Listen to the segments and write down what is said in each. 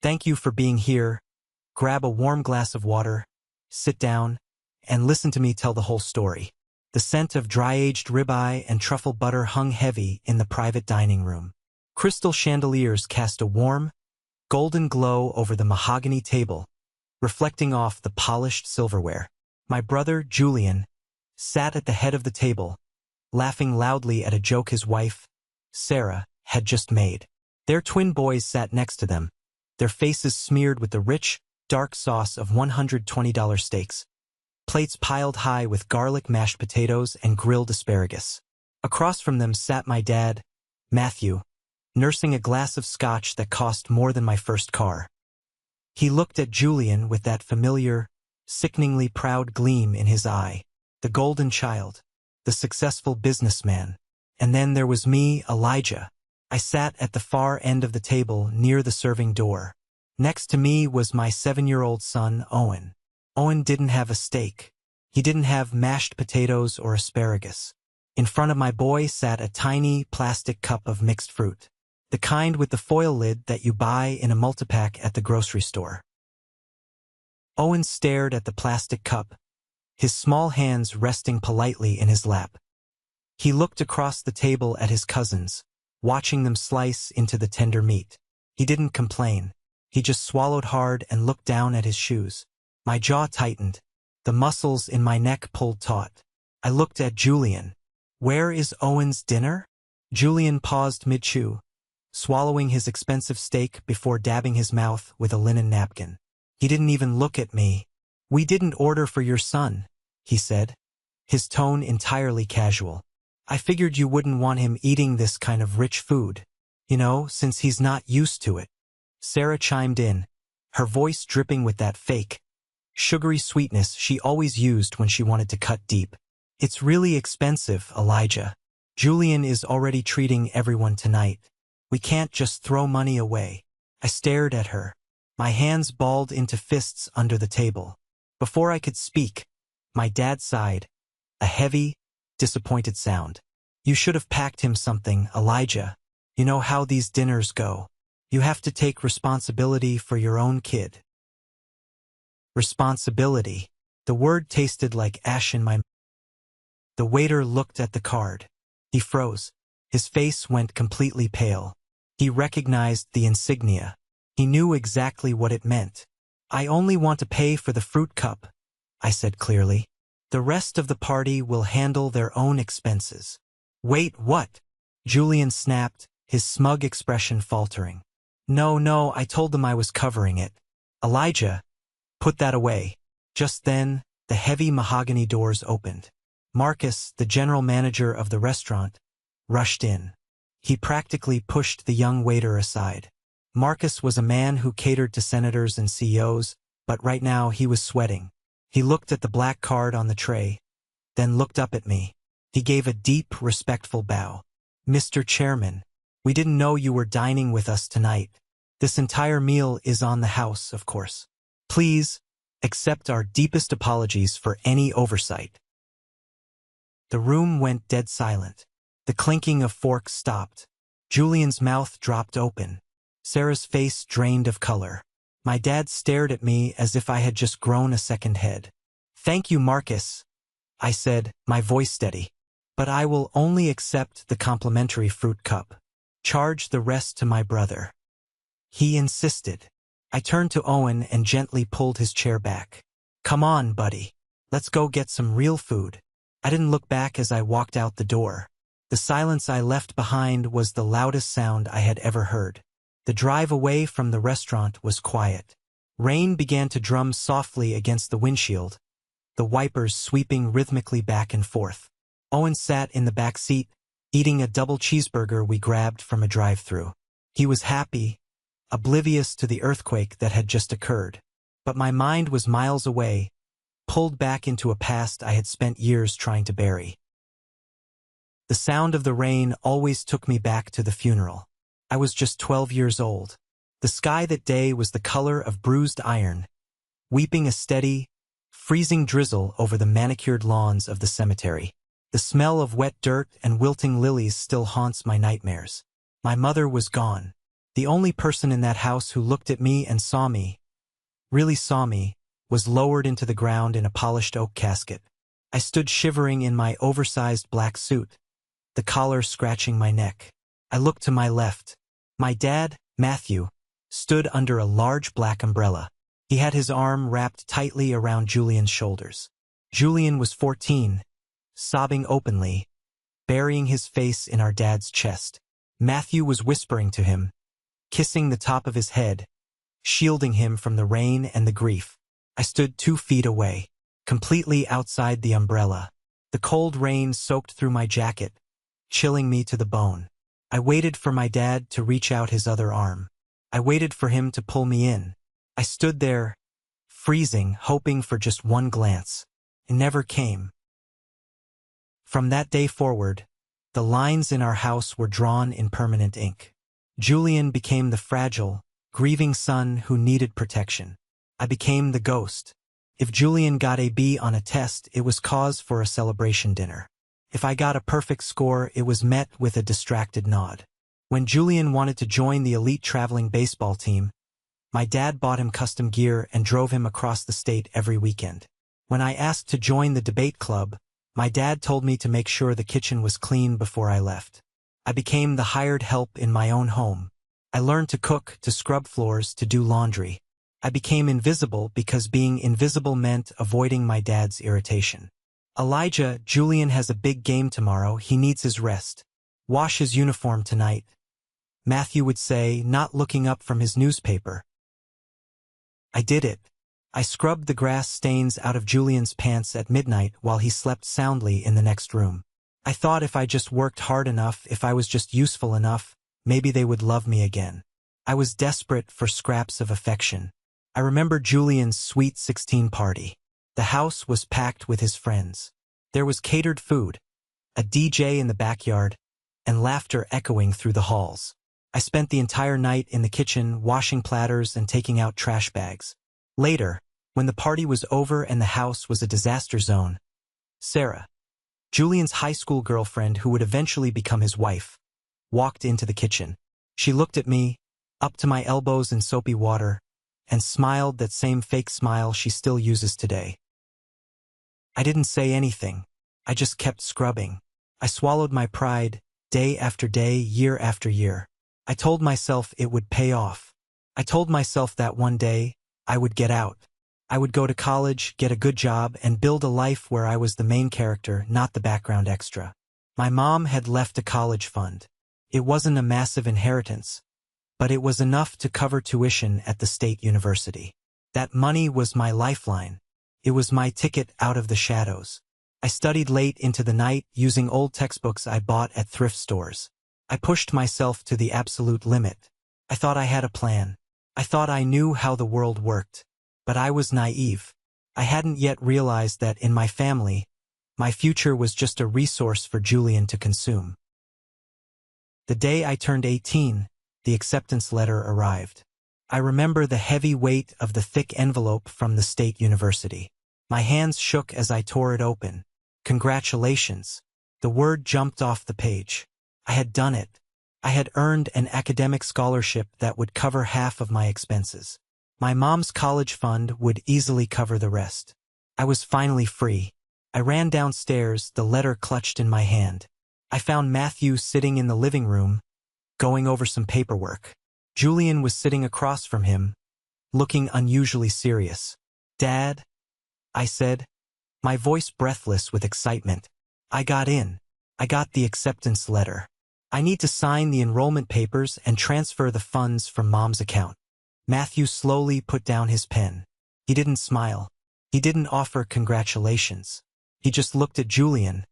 Thank you for being here. Grab a warm glass of water, sit down, and listen to me tell the whole story. The scent of dry-aged ribeye and truffle butter hung heavy in the private dining room. Crystal chandeliers cast a warm, golden glow over the mahogany table, reflecting off the polished silverware. My brother, Julian, sat at the head of the table, laughing loudly at a joke his wife, Sarah, had just made. Their twin boys sat next to them, their faces smeared with the rich, dark sauce of $120 steaks, plates piled high with garlic mashed potatoes and grilled asparagus. Across from them sat my dad, Matthew, nursing a glass of scotch that cost more than my first car. He looked at Julian with that familiar, sickeningly proud gleam in his eye, the golden child, the successful businessman. And then there was me, Elijah. I sat at the far end of the table near the serving door. Next to me was my 7-year-old son, Owen. Owen didn't have a steak. He didn't have mashed potatoes or asparagus. In front of my boy sat a tiny plastic cup of mixed fruit, the kind with the foil lid that you buy in a multipack at the grocery store. Owen stared at the plastic cup, his small hands resting politely in his lap. He looked across the table at his cousins, watching them slice into the tender meat. He didn't complain. He just swallowed hard and looked down at his shoes. My jaw tightened. The muscles in my neck pulled taut. I looked at Julian. Where is Owen's dinner? Julian paused mid-chew, swallowing his expensive steak before dabbing his mouth with a linen napkin. He didn't even look at me. We didn't order for your son, he said, his tone entirely casual. I figured you wouldn't want him eating this kind of rich food, since he's not used to it. Sarah chimed in, her voice dripping with that fake, sugary sweetness she always used when she wanted to cut deep. It's really expensive, Elijah. Julian is already treating everyone tonight. We can't just throw money away. I stared at her, my hands balled into fists under the table. Before I could speak, my dad sighed, a heavy, disappointed sound. You should have packed him something, Elijah. You know how these dinners go. You have to take responsibility for your own kid. Responsibility. The word tasted like ash in my mouth. The waiter looked at the card. He froze. His face went completely pale. He recognized the insignia. He knew exactly what it meant. I only want to pay for the fruit cup, I said clearly. The rest of the party will handle their own expenses. Wait, what? Julian snapped, his smug expression faltering. No, I told them I was covering it. Elijah, put that away. Just then, the heavy mahogany doors opened. Marcus, the general manager of the restaurant, rushed in. He practically pushed the young waiter aside. Marcus was a man who catered to senators and CEOs, but right now he was sweating. He looked at the black card on the tray, then looked up at me. He gave a deep, respectful bow. Mr. Chairman, we didn't know you were dining with us tonight. This entire meal is on the house, of course. Please, accept our deepest apologies for any oversight. The room went dead silent. The clinking of forks stopped. Julian's mouth dropped open. Sarah's face drained of color. My dad stared at me as if I had just grown a second head. Thank you, Marcus, I said, my voice steady. But I will only accept the complimentary fruit cup. Charge the rest to my brother. He insisted. I turned to Owen and gently pulled his chair back. Come on, buddy. Let's go get some real food. I didn't look back as I walked out the door. The silence I left behind was the loudest sound I had ever heard. The drive away from the restaurant was quiet. Rain began to drum softly against the windshield, the wipers sweeping rhythmically back and forth. Owen sat in the back seat, eating a double cheeseburger we grabbed from a drive-thru. He was happy, oblivious to the earthquake that had just occurred. But my mind was miles away, pulled back into a past I had spent years trying to bury. The sound of the rain always took me back to the funeral. I was just 12 years old. The sky that day was the color of bruised iron, weeping a steady, freezing drizzle over the manicured lawns of the cemetery. The smell of wet dirt and wilting lilies still haunts my nightmares. My mother was gone. The only person in that house who looked at me and saw me, really saw me, was lowered into the ground in a polished oak casket. I stood shivering in my oversized black suit, the collar scratching my neck. I looked to my left. My dad, Matthew, stood under a large black umbrella. He had his arm wrapped tightly around Julian's shoulders. Julian was 14, sobbing openly, burying his face in our dad's chest. Matthew was whispering to him, kissing the top of his head, shielding him from the rain and the grief. I stood 2 feet away, completely outside the umbrella. The cold rain soaked through my jacket, chilling me to the bone. I waited for my dad to reach out his other arm. I waited for him to pull me in. I stood there, freezing, hoping for just one glance. It never came. From that day forward, the lines in our house were drawn in permanent ink. Julian became the fragile, grieving son who needed protection. I became the ghost. If Julian got a B on a test, it was cause for a celebration dinner. If I got a perfect score, it was met with a distracted nod. When Julian wanted to join the elite traveling baseball team, my dad bought him custom gear and drove him across the state every weekend. When I asked to join the debate club, my dad told me to make sure the kitchen was clean before I left. I became the hired help in my own home. I learned to cook, to scrub floors, to do laundry. I became invisible because being invisible meant avoiding my dad's irritation. Elijah, Julian has a big game tomorrow. He needs his rest. Wash his uniform tonight, Matthew would say, not looking up from his newspaper. I did it. I scrubbed the grass stains out of Julian's pants at midnight while he slept soundly in the next room. I thought if I just worked hard enough, if I was just useful enough, maybe they would love me again. I was desperate for scraps of affection. I remember Julian's sweet 16 party. The house was packed with his friends. There was catered food, a DJ in the backyard, and laughter echoing through the halls. I spent the entire night in the kitchen washing platters and taking out trash bags. Later, when the party was over and the house was a disaster zone, Sarah, Julian's high school girlfriend who would eventually become his wife, walked into the kitchen. She looked at me, up to my elbows in soapy water, and smiled that same fake smile she still uses today. I didn't say anything. I just kept scrubbing. I swallowed my pride, day after day, year after year. I told myself it would pay off. I told myself that one day, I would get out. I would go to college, get a good job, and build a life where I was the main character, not the background extra. My mom had left a college fund. It wasn't a massive inheritance, but it was enough to cover tuition at the state university. That money was my lifeline. It was my ticket out of the shadows. I studied late into the night using old textbooks I bought at thrift stores. I pushed myself to the absolute limit. I thought I had a plan. I thought I knew how the world worked. But I was naive. I hadn't yet realized that in my family, my future was just a resource for Julian to consume. The day I turned 18, the acceptance letter arrived. I remember the heavy weight of the thick envelope from the state university. My hands shook as I tore it open. Congratulations. The word jumped off the page. I had done it. I had earned an academic scholarship that would cover half of my expenses. My mom's college fund would easily cover the rest. I was finally free. I ran downstairs, the letter clutched in my hand. I found Matthew sitting in the living room, going over some paperwork. Julian was sitting across from him, looking unusually serious. "Dad?" I said, my voice breathless with excitement. "I got in. I got the acceptance letter. I need to sign the enrollment papers and transfer the funds from Mom's account." Matthew slowly put down his pen. He didn't smile. He didn't offer congratulations. He just looked at Julian,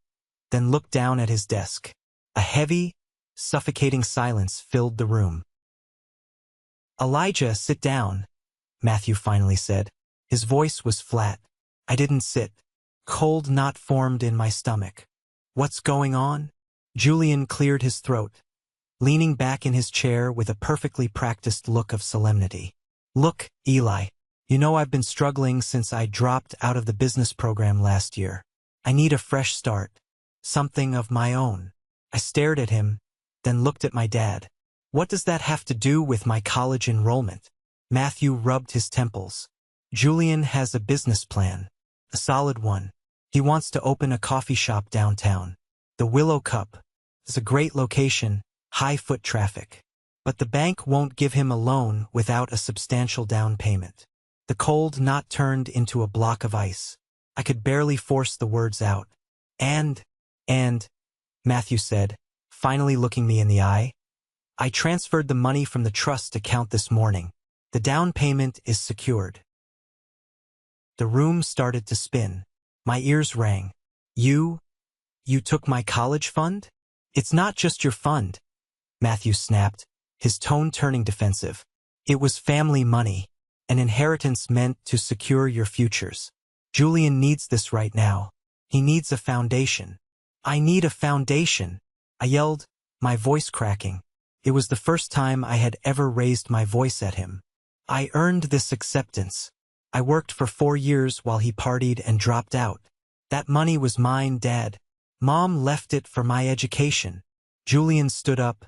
then looked down at his desk. A heavy, suffocating silence filled the room. "Elijah, sit down," Matthew finally said. His voice was flat. I didn't sit. Cold knot formed in my stomach. "What's going on?" Julian cleared his throat, leaning back in his chair with a perfectly practiced look of solemnity. "Look, Eli, you know I've been struggling since I dropped out of the business program last year. I need a fresh start, something of my own." I stared at him, then looked at my dad. What does that have to do with my college enrollment? Matthew rubbed his temples. Julian has a business plan. A solid one. He wants to open a coffee shop downtown. The Willow Cup is a great location, high foot traffic. But the bank won't give him a loan without a substantial down payment. The cold knot turned into a block of ice. I could barely force the words out. And, Matthew said, finally looking me in the eye, I transferred the money from the trust account this morning. The down payment is secured. The room started to spin. My ears rang. You took my college fund? It's not just your fund, Matthew snapped, his tone turning defensive. It was family money, an inheritance meant to secure your futures. Julian needs this right now. He needs a foundation. I need a foundation, I yelled, my voice cracking. It was the first time I had ever raised my voice at him. I earned this acceptance. I worked for 4 years while he partied and dropped out. That money was mine, Dad. Mom left it for my education. Julian stood up,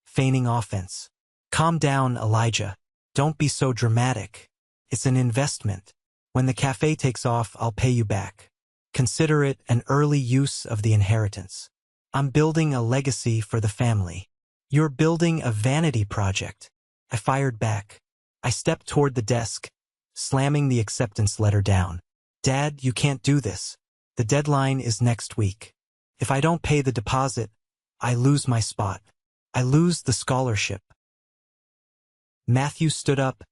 feigning offense. Calm down, Elijah. Don't be so dramatic. It's an investment. When the cafe takes off, I'll pay you back. Consider it an early use of the inheritance. I'm building a legacy for the family. You're building a vanity project. I fired back. I stepped toward the desk, slamming the acceptance letter down. Dad, you can't do this. The deadline is next week. If I don't pay the deposit, I lose my spot. I lose the scholarship. Matthew stood up,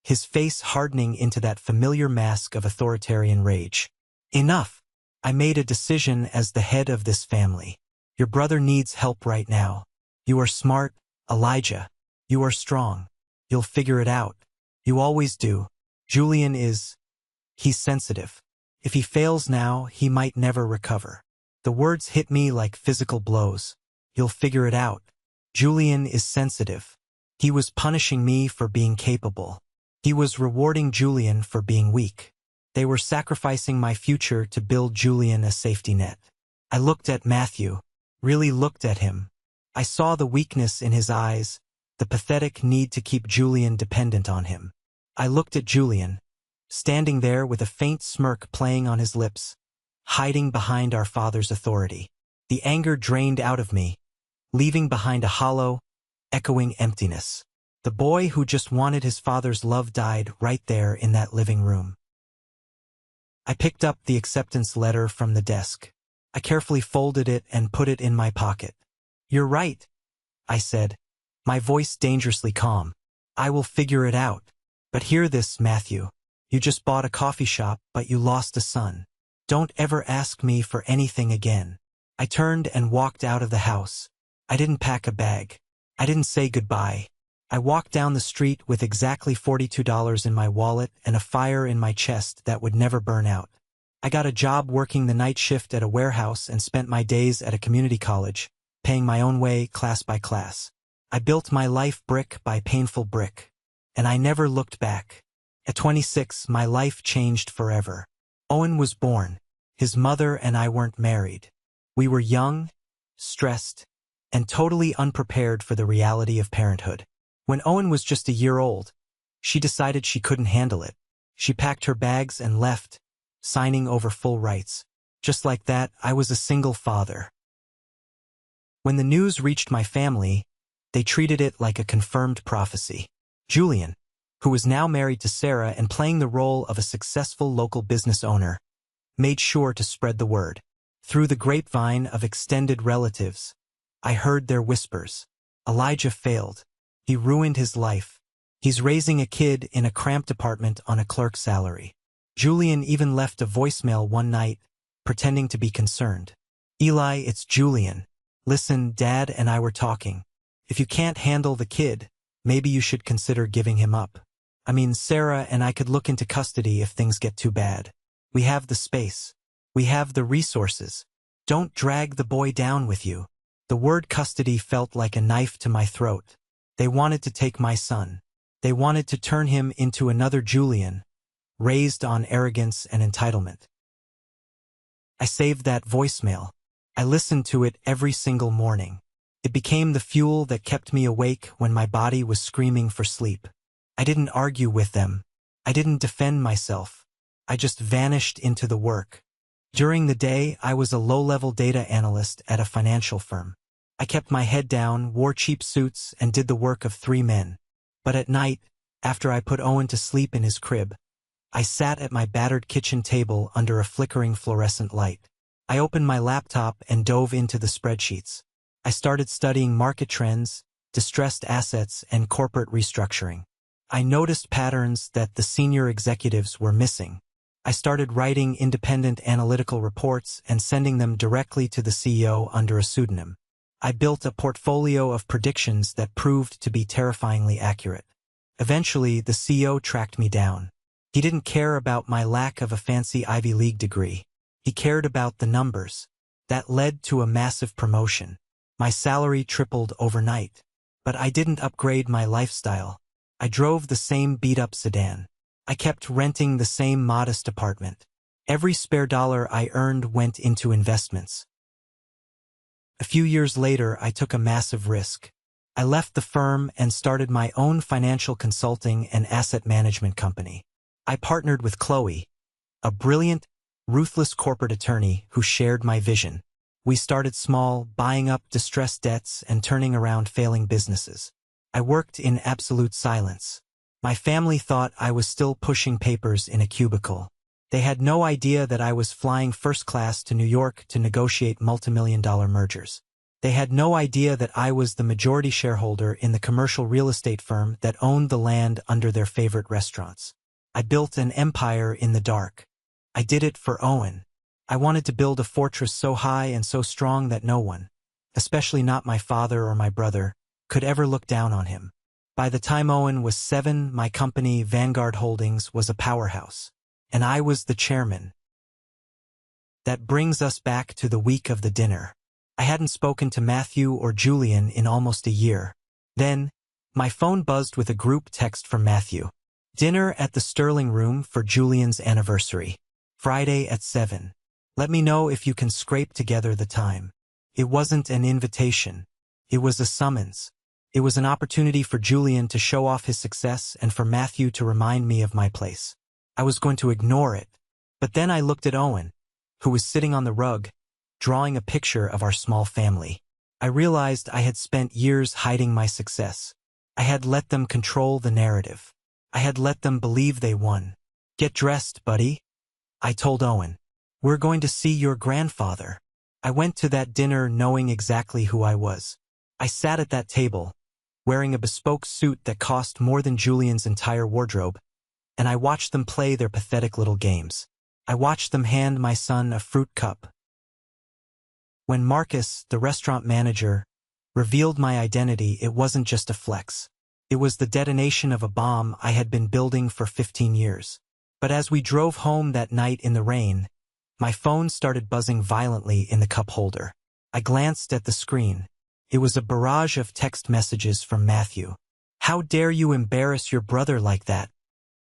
his face hardening into that familiar mask of authoritarian rage. Enough. I made a decision as the head of this family. Your brother needs help right now. You are smart, Elijah. You are strong. You'll figure it out. You always do. Julian he's sensitive. If he fails now, he might never recover. The words hit me like physical blows. You'll figure it out. Julian is sensitive. He was punishing me for being capable. He was rewarding Julian for being weak. They were sacrificing my future to build Julian a safety net. I looked at Matthew, really looked at him. I saw the weakness in his eyes, the pathetic need to keep Julian dependent on him. I looked at Julian, standing there with a faint smirk playing on his lips, hiding behind our father's authority. The anger drained out of me, leaving behind a hollow, echoing emptiness. The boy who just wanted his father's love died right there in that living room. I picked up the acceptance letter from the desk. I carefully folded it and put it in my pocket. You're right, I said, my voice dangerously calm. I will figure it out. But hear this, Matthew. You just bought a coffee shop, but you lost a son. Don't ever ask me for anything again. I turned and walked out of the house. I didn't pack a bag. I didn't say goodbye. I walked down the street with exactly $42 in my wallet and a fire in my chest that would never burn out. I got a job working the night shift at a warehouse and spent my days at a community college, paying my own way class by class. I built my life brick by painful brick. And I never looked back. At 26, my life changed forever. Owen was born. His mother and I weren't married. We were young, stressed, and totally unprepared for the reality of parenthood. When Owen was just a year old, she decided she couldn't handle it. She packed her bags and left, signing over full rights. Just like that, I was a single father. When the news reached my family, they treated it like a confirmed prophecy. Julian, who was now married to Sarah and playing the role of a successful local business owner, made sure to spread the word. Through the grapevine of extended relatives, I heard their whispers. Elijah failed. He ruined his life. He's raising a kid in a cramped apartment on a clerk's salary. Julian even left a voicemail one night, pretending to be concerned. Eli, it's Julian. Listen, Dad and I were talking. If you can't handle the kid, maybe you should consider giving him up. I mean, Sarah and I could look into custody if things get too bad. We have the space. We have the resources. Don't drag the boy down with you. The word custody felt like a knife to my throat. They wanted to take my son. They wanted to turn him into another Julian, raised on arrogance and entitlement. I saved that voicemail. I listened to it every single morning. It became the fuel that kept me awake when my body was screaming for sleep. I didn't argue with them. I didn't defend myself. I just vanished into the work. During the day, I was a low-level data analyst at a financial firm. I kept my head down, wore cheap suits, and did the work of 3 men. But at night, after I put Owen to sleep in his crib, I sat at my battered kitchen table under a flickering fluorescent light. I opened my laptop and dove into the spreadsheets. I started studying market trends, distressed assets, and corporate restructuring. I noticed patterns that the senior executives were missing. I started writing independent analytical reports and sending them directly to the CEO under a pseudonym. I built a portfolio of predictions that proved to be terrifyingly accurate. Eventually, the CEO tracked me down. He didn't care about my lack of a fancy Ivy League degree. He cared about the numbers. That led to a massive promotion. My salary tripled overnight. But I didn't upgrade my lifestyle. I drove the same beat-up sedan. I kept renting the same modest apartment. Every spare dollar I earned went into investments. A few years later, I took a massive risk. I left the firm and started my own financial consulting and asset management company. I partnered with Chloe, a brilliant, ruthless corporate attorney who shared my vision. We started small, buying up distressed debts and turning around failing businesses. I worked in absolute silence. My family thought I was still pushing papers in a cubicle. They had no idea that I was flying first class to New York to negotiate multimillion-dollar mergers. They had no idea that I was the majority shareholder in the commercial real estate firm that owned the land under their favorite restaurants. I built an empire in the dark. I did it for Owen. I wanted to build a fortress so high and so strong that no one, especially not my father or my brother, could ever look down on him. By the time Owen was 7, my company, Vanguard Holdings, was a powerhouse. And I was the chairman. That brings us back to the week of the dinner. I hadn't spoken to Matthew or Julian in almost a year. Then, my phone buzzed with a group text from Matthew. Dinner at the Sterling Room for Julian's anniversary. Friday at 7. Let me know if you can scrape together the time. It wasn't an invitation. It was a summons. It was an opportunity for Julian to show off his success and for Matthew to remind me of my place. I was going to ignore it. But then I looked at Owen, who was sitting on the rug, drawing a picture of our small family. I realized I had spent years hiding my success. I had let them control the narrative. I had let them believe they won. Get dressed, buddy, I told Owen. We're going to see your grandfather. I went to that dinner knowing exactly who I was. I sat at that table, wearing a bespoke suit that cost more than Julian's entire wardrobe, and I watched them play their pathetic little games. I watched them hand my son a fruit cup. When Marcus, the restaurant manager, revealed my identity, it wasn't just a flex. It was the detonation of a bomb I had been building for 15 years. But as we drove home that night in the rain, my phone started buzzing violently in the cup holder. I glanced at the screen. It was a barrage of text messages from Matthew. How dare you embarrass your brother like that?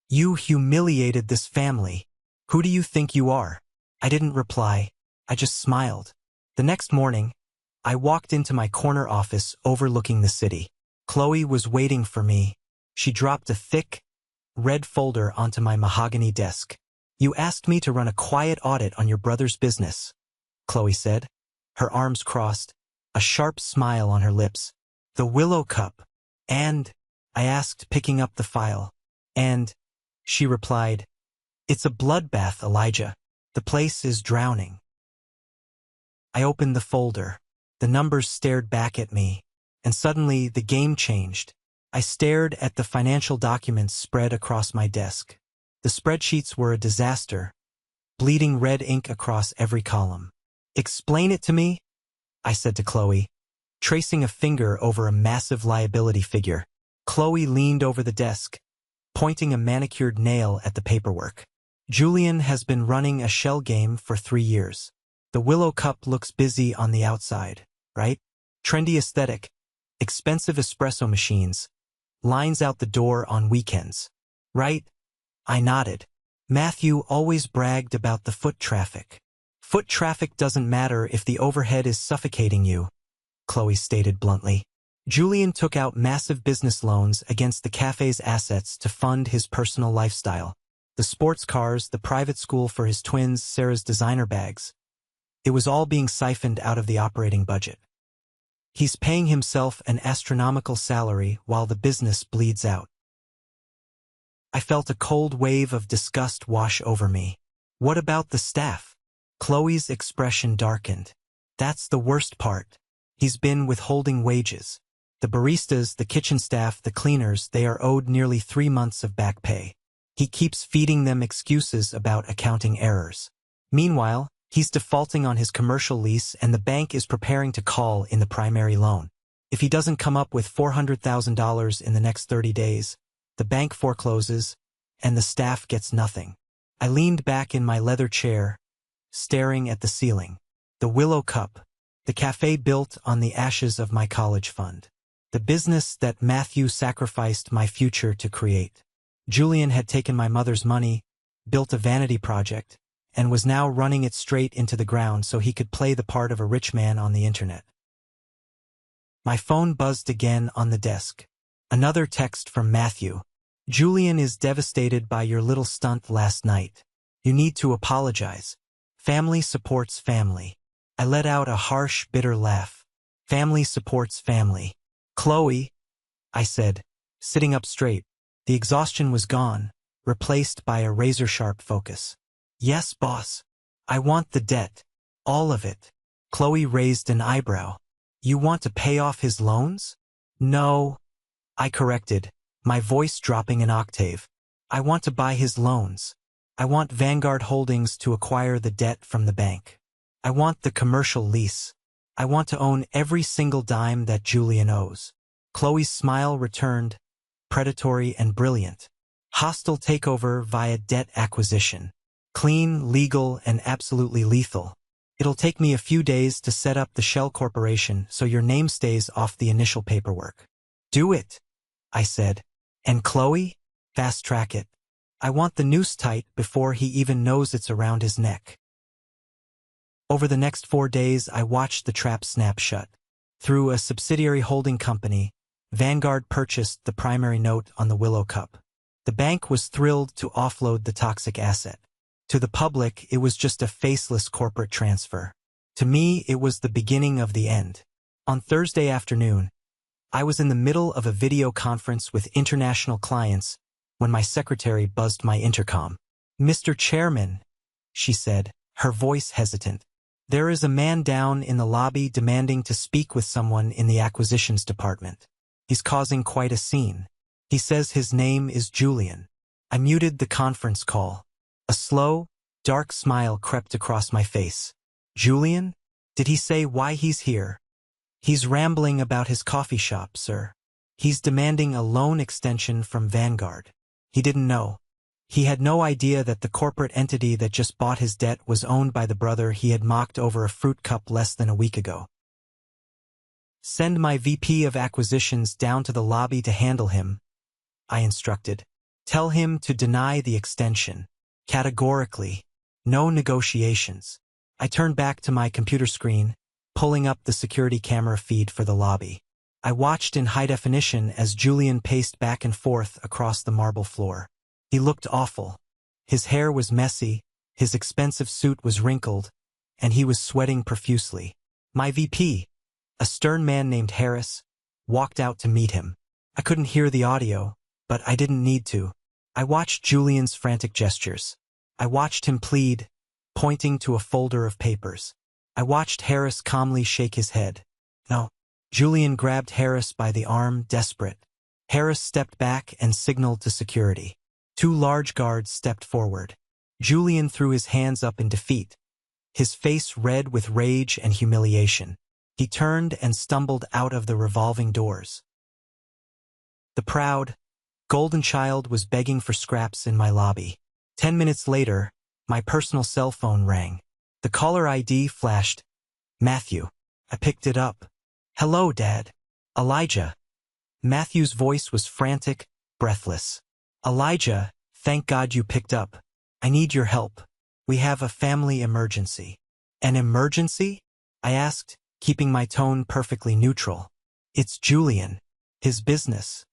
You humiliated this family. Who do you think you are? I didn't reply. I just smiled. The next morning, I walked into my corner office overlooking the city. Chloe was waiting for me. She dropped a thick, red folder onto my mahogany desk. You asked me to run a quiet audit on your brother's business, Chloe said, her arms crossed, a sharp smile on her lips. The Willow Cup. And, I asked, picking up the file. And, she replied, it's a bloodbath, Elijah. The place is drowning. I opened the folder. The numbers stared back at me. And suddenly, the game changed. I stared at the financial documents spread across my desk. The spreadsheets were a disaster, bleeding red ink across every column. Explain it to me, I said to Chloe, tracing a finger over a massive liability figure. Chloe leaned over the desk, pointing a manicured nail at the paperwork. Julian has been running a shell game for 3 years. The Willow Cup looks busy on the outside, right? Trendy aesthetic, expensive espresso machines, lines out the door on weekends, right? I nodded. Matthew always bragged about the foot traffic. Foot traffic doesn't matter if the overhead is suffocating you, Chloe stated bluntly. Julian took out massive business loans against the cafe's assets to fund his personal lifestyle. The sports cars, the private school for his twins, Sarah's designer bags. It was all being siphoned out of the operating budget. He's paying himself an astronomical salary while the business bleeds out. I felt a cold wave of disgust wash over me. What about the staff? Chloe's expression darkened. That's the worst part. He's been withholding wages. The baristas, the kitchen staff, the cleaners, they are owed nearly 3 months of back pay. He keeps feeding them excuses about accounting errors. Meanwhile, he's defaulting on his commercial lease and the bank is preparing to call in the primary loan. If he doesn't come up with $400,000 in the next 30 days, the bank forecloses, and the staff gets nothing. I leaned back in my leather chair, staring at the ceiling. The Willow Cup, the cafe built on the ashes of my college fund. The business that Matthew sacrificed my future to create. Julian had taken my mother's money, built a vanity project, and was now running it straight into the ground so he could play the part of a rich man on the internet. My phone buzzed again on the desk. Another text from Matthew. Julian is devastated by your little stunt last night. You need to apologize. Family supports family. I let out a harsh, bitter laugh. Family supports family. Chloe, I said, sitting up straight. The exhaustion was gone, replaced by a razor-sharp focus. Yes, boss. I want the debt. All of it. Chloe raised an eyebrow. You want to pay off his loans? No. I corrected, my voice dropping an octave. I want to buy his loans. I want Vanguard Holdings to acquire the debt from the bank. I want the commercial lease. I want to own every single dime that Julian owes. Chloe's smile returned, predatory and brilliant. Hostile takeover via debt acquisition. Clean, legal, and absolutely lethal. It'll take me a few days to set up the shell corporation so your name stays off the initial paperwork. Do it, I said. And Chloe? Fast track it. I want the noose tight before he even knows it's around his neck. Over the next 4 days, I watched the trap snap shut. Through a subsidiary holding company, Vanguard purchased the primary note on the Willow Cup. The bank was thrilled to offload the toxic asset. To the public, it was just a faceless corporate transfer. To me, it was the beginning of the end. On Thursday afternoon, I was in the middle of a video conference with international clients when my secretary buzzed my intercom. Mr. Chairman, she said, her voice hesitant. There is a man down in the lobby demanding to speak with someone in the acquisitions department. He's causing quite a scene. He says his name is Julian. I muted the conference call. A slow, dark smile crept across my face. Julian? Did he say why he's here? He's rambling about his coffee shop, sir. He's demanding a loan extension from Vanguard. He didn't know. He had no idea that the corporate entity that just bought his debt was owned by the brother he had mocked over a fruit cup less than a week ago. Send my VP of acquisitions down to the lobby to handle him, I instructed. Tell him to deny the extension. Categorically. No negotiations. I turned back to my computer screen, pulling up the security camera feed for the lobby. I watched in high definition as Julian paced back and forth across the marble floor. He looked awful. His hair was messy, his expensive suit was wrinkled, and he was sweating profusely. My VP, a stern man named Harris, walked out to meet him. I couldn't hear the audio, but I didn't need to. I watched Julian's frantic gestures. I watched him plead, pointing to a folder of papers. I watched Harris calmly shake his head. No. Julian grabbed Harris by the arm, desperate. Harris stepped back and signaled to security. 2 large guards stepped forward. Julian threw his hands up in defeat, his face red with rage and humiliation. He turned and stumbled out of the revolving doors. The proud, golden child was begging for scraps in my lobby. 10 minutes later, my personal cell phone rang. The caller ID flashed. Matthew. I picked it up. Hello, Dad. Elijah. Matthew's voice was frantic, breathless. Elijah, thank God you picked up. I need your help. We have a family emergency. An emergency? I asked, keeping my tone perfectly neutral. It's Julian. His business.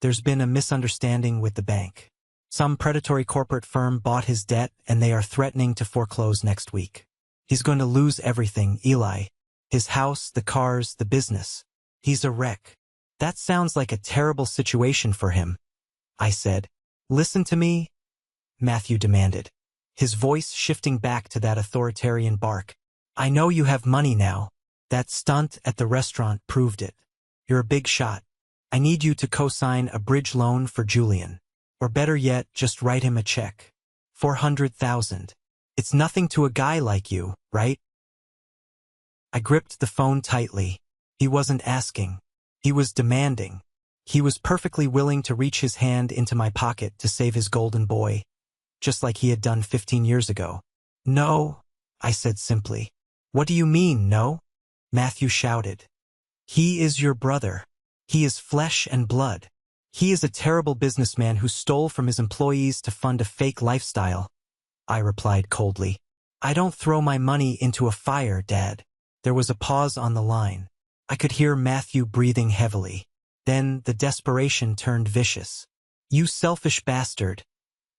There's been a misunderstanding with the bank. Some predatory corporate firm bought his debt and they are threatening to foreclose next week. He's going to lose everything, Eli. His house, the cars, the business. He's a wreck. That sounds like a terrible situation for him, I said. Listen to me, Matthew demanded, his voice shifting back to that authoritarian bark. I know you have money now. That stunt at the restaurant proved it. You're a big shot. I need you to co-sign a bridge loan for Julian. Or better yet, just write him a check. $400,000. It's nothing to a guy like you, right? I gripped the phone tightly. He wasn't asking. He was demanding. He was perfectly willing to reach his hand into my pocket to save his golden boy, just like he had done 15 years ago. No, I said simply. What do you mean, no? Matthew shouted. He is your brother. He is flesh and blood. He is a terrible businessman who stole from his employees to fund a fake lifestyle, I replied coldly. I don't throw my money into a fire, Dad. There was a pause on the line. I could hear Matthew breathing heavily. Then the desperation turned vicious. You selfish bastard,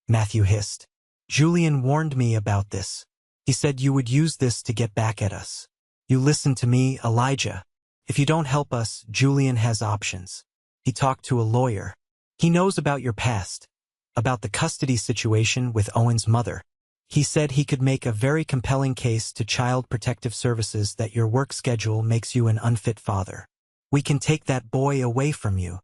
Matthew hissed. Julian warned me about this. He said you would use this to get back at us. You listen to me, Elijah. If you don't help us, Julian has options. He talked to a lawyer. He knows about your past, about the custody situation with Owen's mother. He said he could make a very compelling case to Child Protective Services that your work schedule makes you an unfit father. We can take that boy away from you.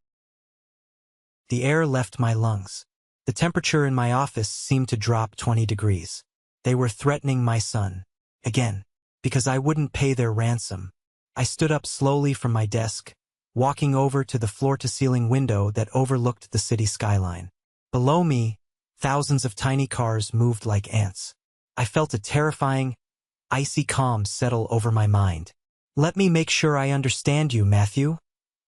The air left my lungs. The temperature in my office seemed to drop 20 degrees. They were threatening my son. Again, because I wouldn't pay their ransom. I stood up slowly from my desk, walking over to the floor-to-ceiling window that overlooked the city skyline. Below me, thousands of tiny cars moved like ants. I felt a terrifying, icy calm settle over my mind. Let me make sure I understand you, Matthew,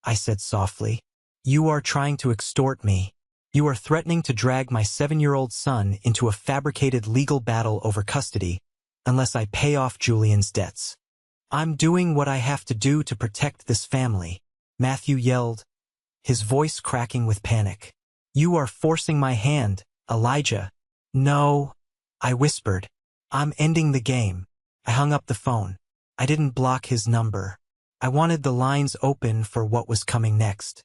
I said softly. You are trying to extort me. You are threatening to drag my 7-year-old son into a fabricated legal battle over custody unless I pay off Julian's debts. I'm doing what I have to do to protect this family, Matthew yelled, his voice cracking with panic. You are forcing my hand, Elijah. No, I whispered. I'm ending the game. I hung up the phone. I didn't block his number. I wanted the lines open for what was coming next.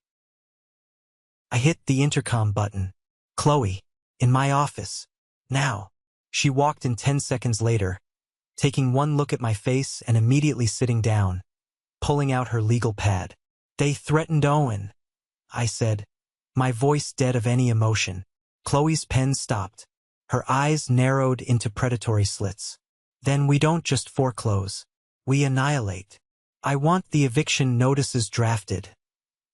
I hit the intercom button. Chloe, in my office. Now. She walked in 10 seconds later, taking one look at my face and immediately sitting down, pulling out her legal pad. They threatened Owen, I said, my voice dead of any emotion. Chloe's pen stopped. Her eyes narrowed into predatory slits. Then we don't just foreclose. We annihilate. I want the eviction notices drafted,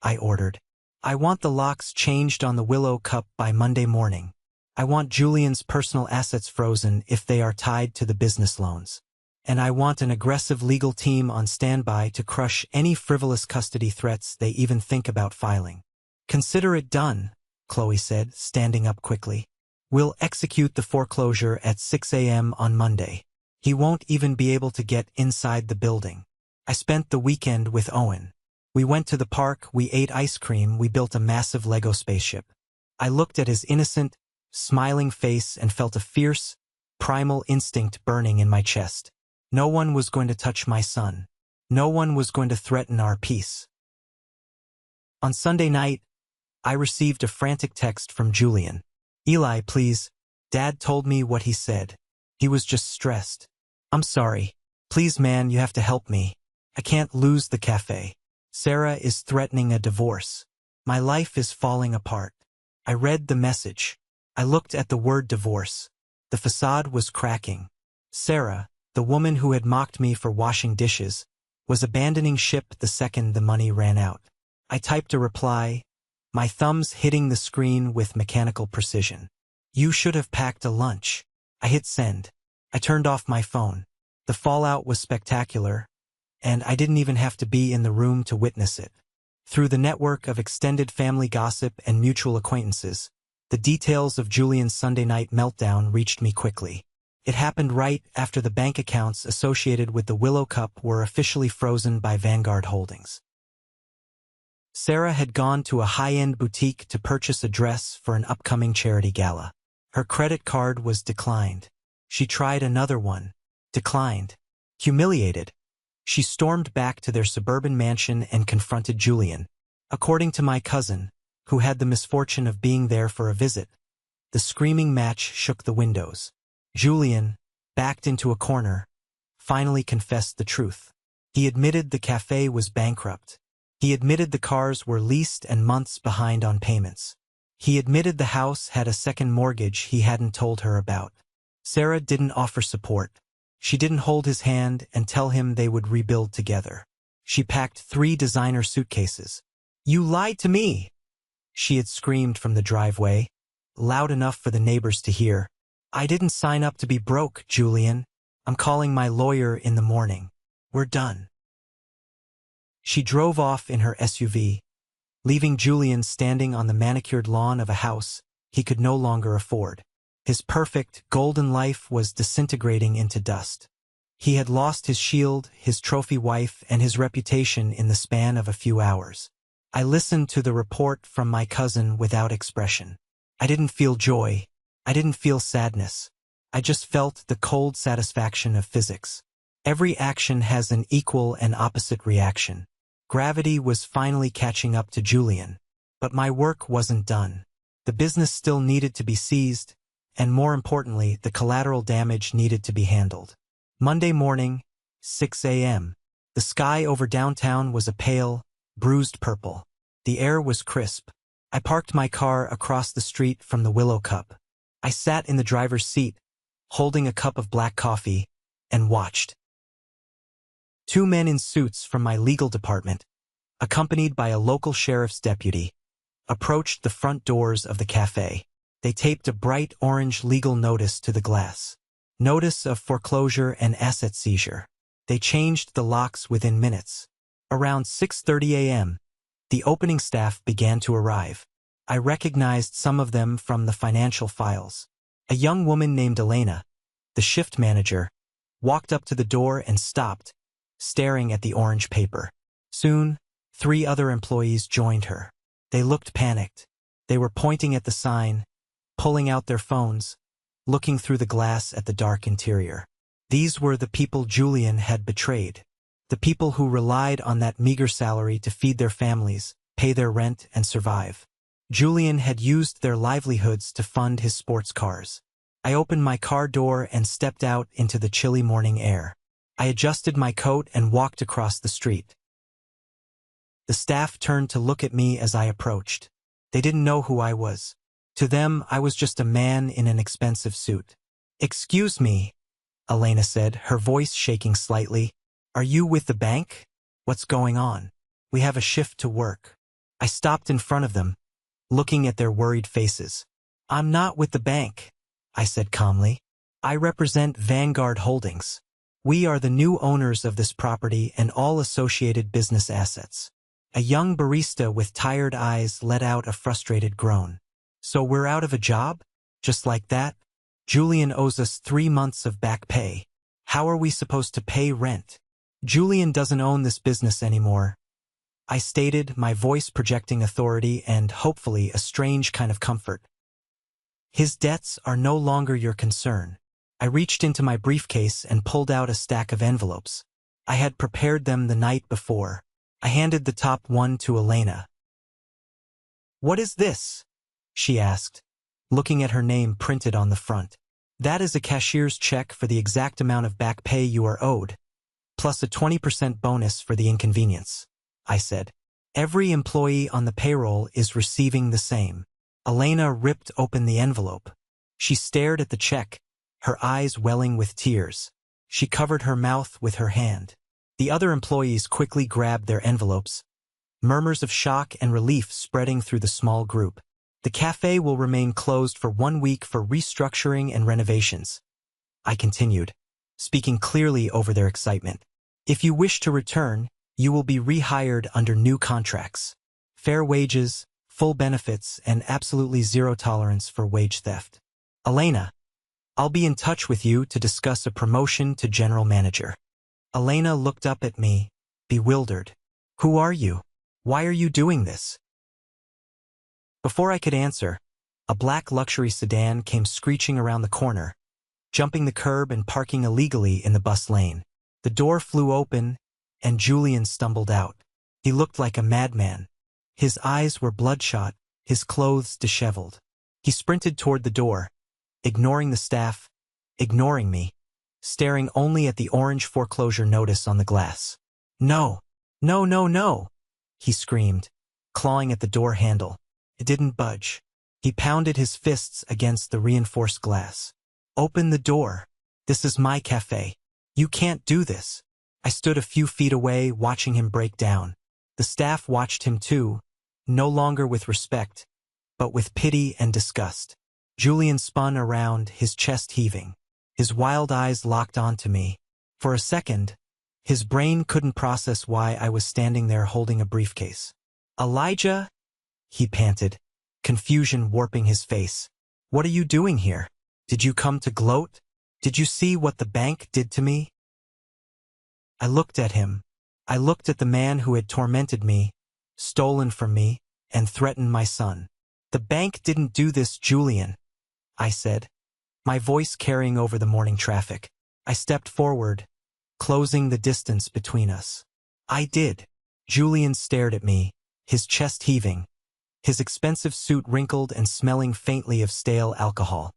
I ordered. I want the locks changed on the Willow Cup by Monday morning. I want Julian's personal assets frozen if they are tied to the business loans. And I want an aggressive legal team on standby to crush any frivolous custody threats they even think about filing. Consider it done, Chloe said, standing up quickly. We'll execute the foreclosure at 6 a.m. on Monday. He won't even be able to get inside the building. I spent the weekend with Owen. We went to the park, we ate ice cream, we built a massive Lego spaceship. I looked at his innocent, smiling face and felt a fierce, primal instinct burning in my chest. No one was going to touch my son. No one was going to threaten our peace. On Sunday night, I received a frantic text from Julian. Eli, please. Dad told me what he said. He was just stressed. I'm sorry. Please, man, you have to help me. I can't lose the cafe. Sarah is threatening a divorce. My life is falling apart. I read the message. I looked at the word divorce. The facade was cracking. Sarah, the woman who had mocked me for washing dishes, was abandoning ship the second the money ran out. I typed a reply, my thumbs hitting the screen with mechanical precision. You should have packed a lunch. I hit send. I turned off my phone. The fallout was spectacular, and I didn't even have to be in the room to witness it. Through the network of extended family gossip and mutual acquaintances, the details of Julian's Sunday night meltdown reached me quickly. It happened right after the bank accounts associated with the Willow Cup were officially frozen by Vanguard Holdings. Sarah had gone to a high-end boutique to purchase a dress for an upcoming charity gala. Her credit card was declined. She tried another one. Declined. Humiliated, she stormed back to their suburban mansion and confronted Julian. According to my cousin, who had the misfortune of being there for a visit, the screaming match shook the windows. Julian, backed into a corner, finally confessed the truth. He admitted the cafe was bankrupt. He admitted the cars were leased and months behind on payments. He admitted the house had a second mortgage he hadn't told her about. Sarah didn't offer support. She didn't hold his hand and tell him they would rebuild together. She packed 3 designer suitcases. "You lied to me!" she had screamed from the driveway, loud enough for the neighbors to hear. "I didn't sign up to be broke, Julian. I'm calling my lawyer in the morning. We're done." She drove off in her SUV, leaving Julian standing on the manicured lawn of a house he could no longer afford. His perfect, golden life was disintegrating into dust. He had lost his shield, his trophy wife, and his reputation in the span of a few hours. I listened to the report from my cousin without expression. I didn't feel joy. I didn't feel sadness. I just felt the cold satisfaction of physics. Every action has an equal and opposite reaction. Gravity was finally catching up to Julian. But my work wasn't done. The business still needed to be seized, and more importantly, the collateral damage needed to be handled. Monday morning, 6 a.m. The sky over downtown was a pale, bruised purple. The air was crisp. I parked my car across the street from the Willow Cup. I sat in the driver's seat, holding a cup of black coffee, and watched. 2 men in suits from my legal department, accompanied by a local sheriff's deputy, approached the front doors of the cafe. They taped a bright orange legal notice to the glass. Notice of foreclosure and asset seizure. They changed the locks within minutes. Around 6:30 a.m., the opening staff began to arrive. I recognized some of them from the financial files. A young woman named Elena, the shift manager, walked up to the door and stopped, staring at the orange paper. Soon, 3 other employees joined her. They looked panicked. They were pointing at the sign, pulling out their phones, looking through the glass at the dark interior. These were the people Julian had betrayed. The people who relied on that meager salary to feed their families, pay their rent, and survive. Julian had used their livelihoods to fund his sports cars. I opened my car door and stepped out into the chilly morning air. I adjusted my coat and walked across the street. The staff turned to look at me as I approached. They didn't know who I was. To them, I was just a man in an expensive suit. "Excuse me," Elena said, her voice shaking slightly. "Are you with the bank? What's going on? We have a shift to work." I stopped in front of them, looking at their worried faces. "I'm not with the bank," I said calmly. "I represent Vanguard Holdings. We are the new owners of this property and all associated business assets." A young barista with tired eyes let out a frustrated groan. "So we're out of a job? Just like that? Julian owes us 3 months of back pay. How are we supposed to pay rent? Julian doesn't own this business anymore," I stated, my voice projecting authority and, hopefully, a strange kind of comfort. "His debts are no longer your concern." I reached into my briefcase and pulled out a stack of envelopes. I had prepared them the night before. I handed the top one to Elena. "What is this?" she asked, looking at her name printed on the front. "That is a cashier's check for the exact amount of back pay you are owed, plus a 20% bonus for the inconvenience," I said. "Every employee on the payroll is receiving the same." Elena ripped open the envelope. She stared at the check, her eyes welling with tears. She covered her mouth with her hand. The other employees quickly grabbed their envelopes, murmurs of shock and relief spreading through the small group. "The cafe will remain closed for 1 week for restructuring and renovations," I continued, speaking clearly over their excitement. "If you wish to return, you will be rehired under new contracts. Fair wages, full benefits, and absolutely zero tolerance for wage theft." "Elena, I'll be in touch with you to discuss a promotion to general manager. Elena looked up at me, bewildered. Who are you? Why are you doing this? Before I could answer, a black luxury sedan came screeching around the corner, jumping the curb and parking illegally in the bus lane. The door flew open, and Julian stumbled out. He looked like a madman. His eyes were bloodshot, his clothes disheveled. He sprinted toward the door, ignoring the staff, ignoring me, staring only at the orange foreclosure notice on the glass. No, no, no, no, he screamed, clawing at the door handle. It didn't budge. He pounded his fists against the reinforced glass. Open the door. This is my cafe. You can't do this. I stood a few feet away, watching him break down. The staff watched him too, no longer with respect, but with pity and disgust. Julian spun around, his chest heaving. His wild eyes locked onto me. For a second, his brain couldn't process why I was standing there holding a briefcase. Elijah, he panted, confusion warping his face. What are you doing here? Did you come to gloat? Did you see what the bank did to me? I looked at him. I looked at the man who had tormented me, stolen from me, and threatened my son. The bank didn't do this, Julian, I said, my voice carrying over the morning traffic. I stepped forward, closing the distance between us. I did. Julian stared at me, his chest heaving, his expensive suit wrinkled and smelling faintly of stale alcohol.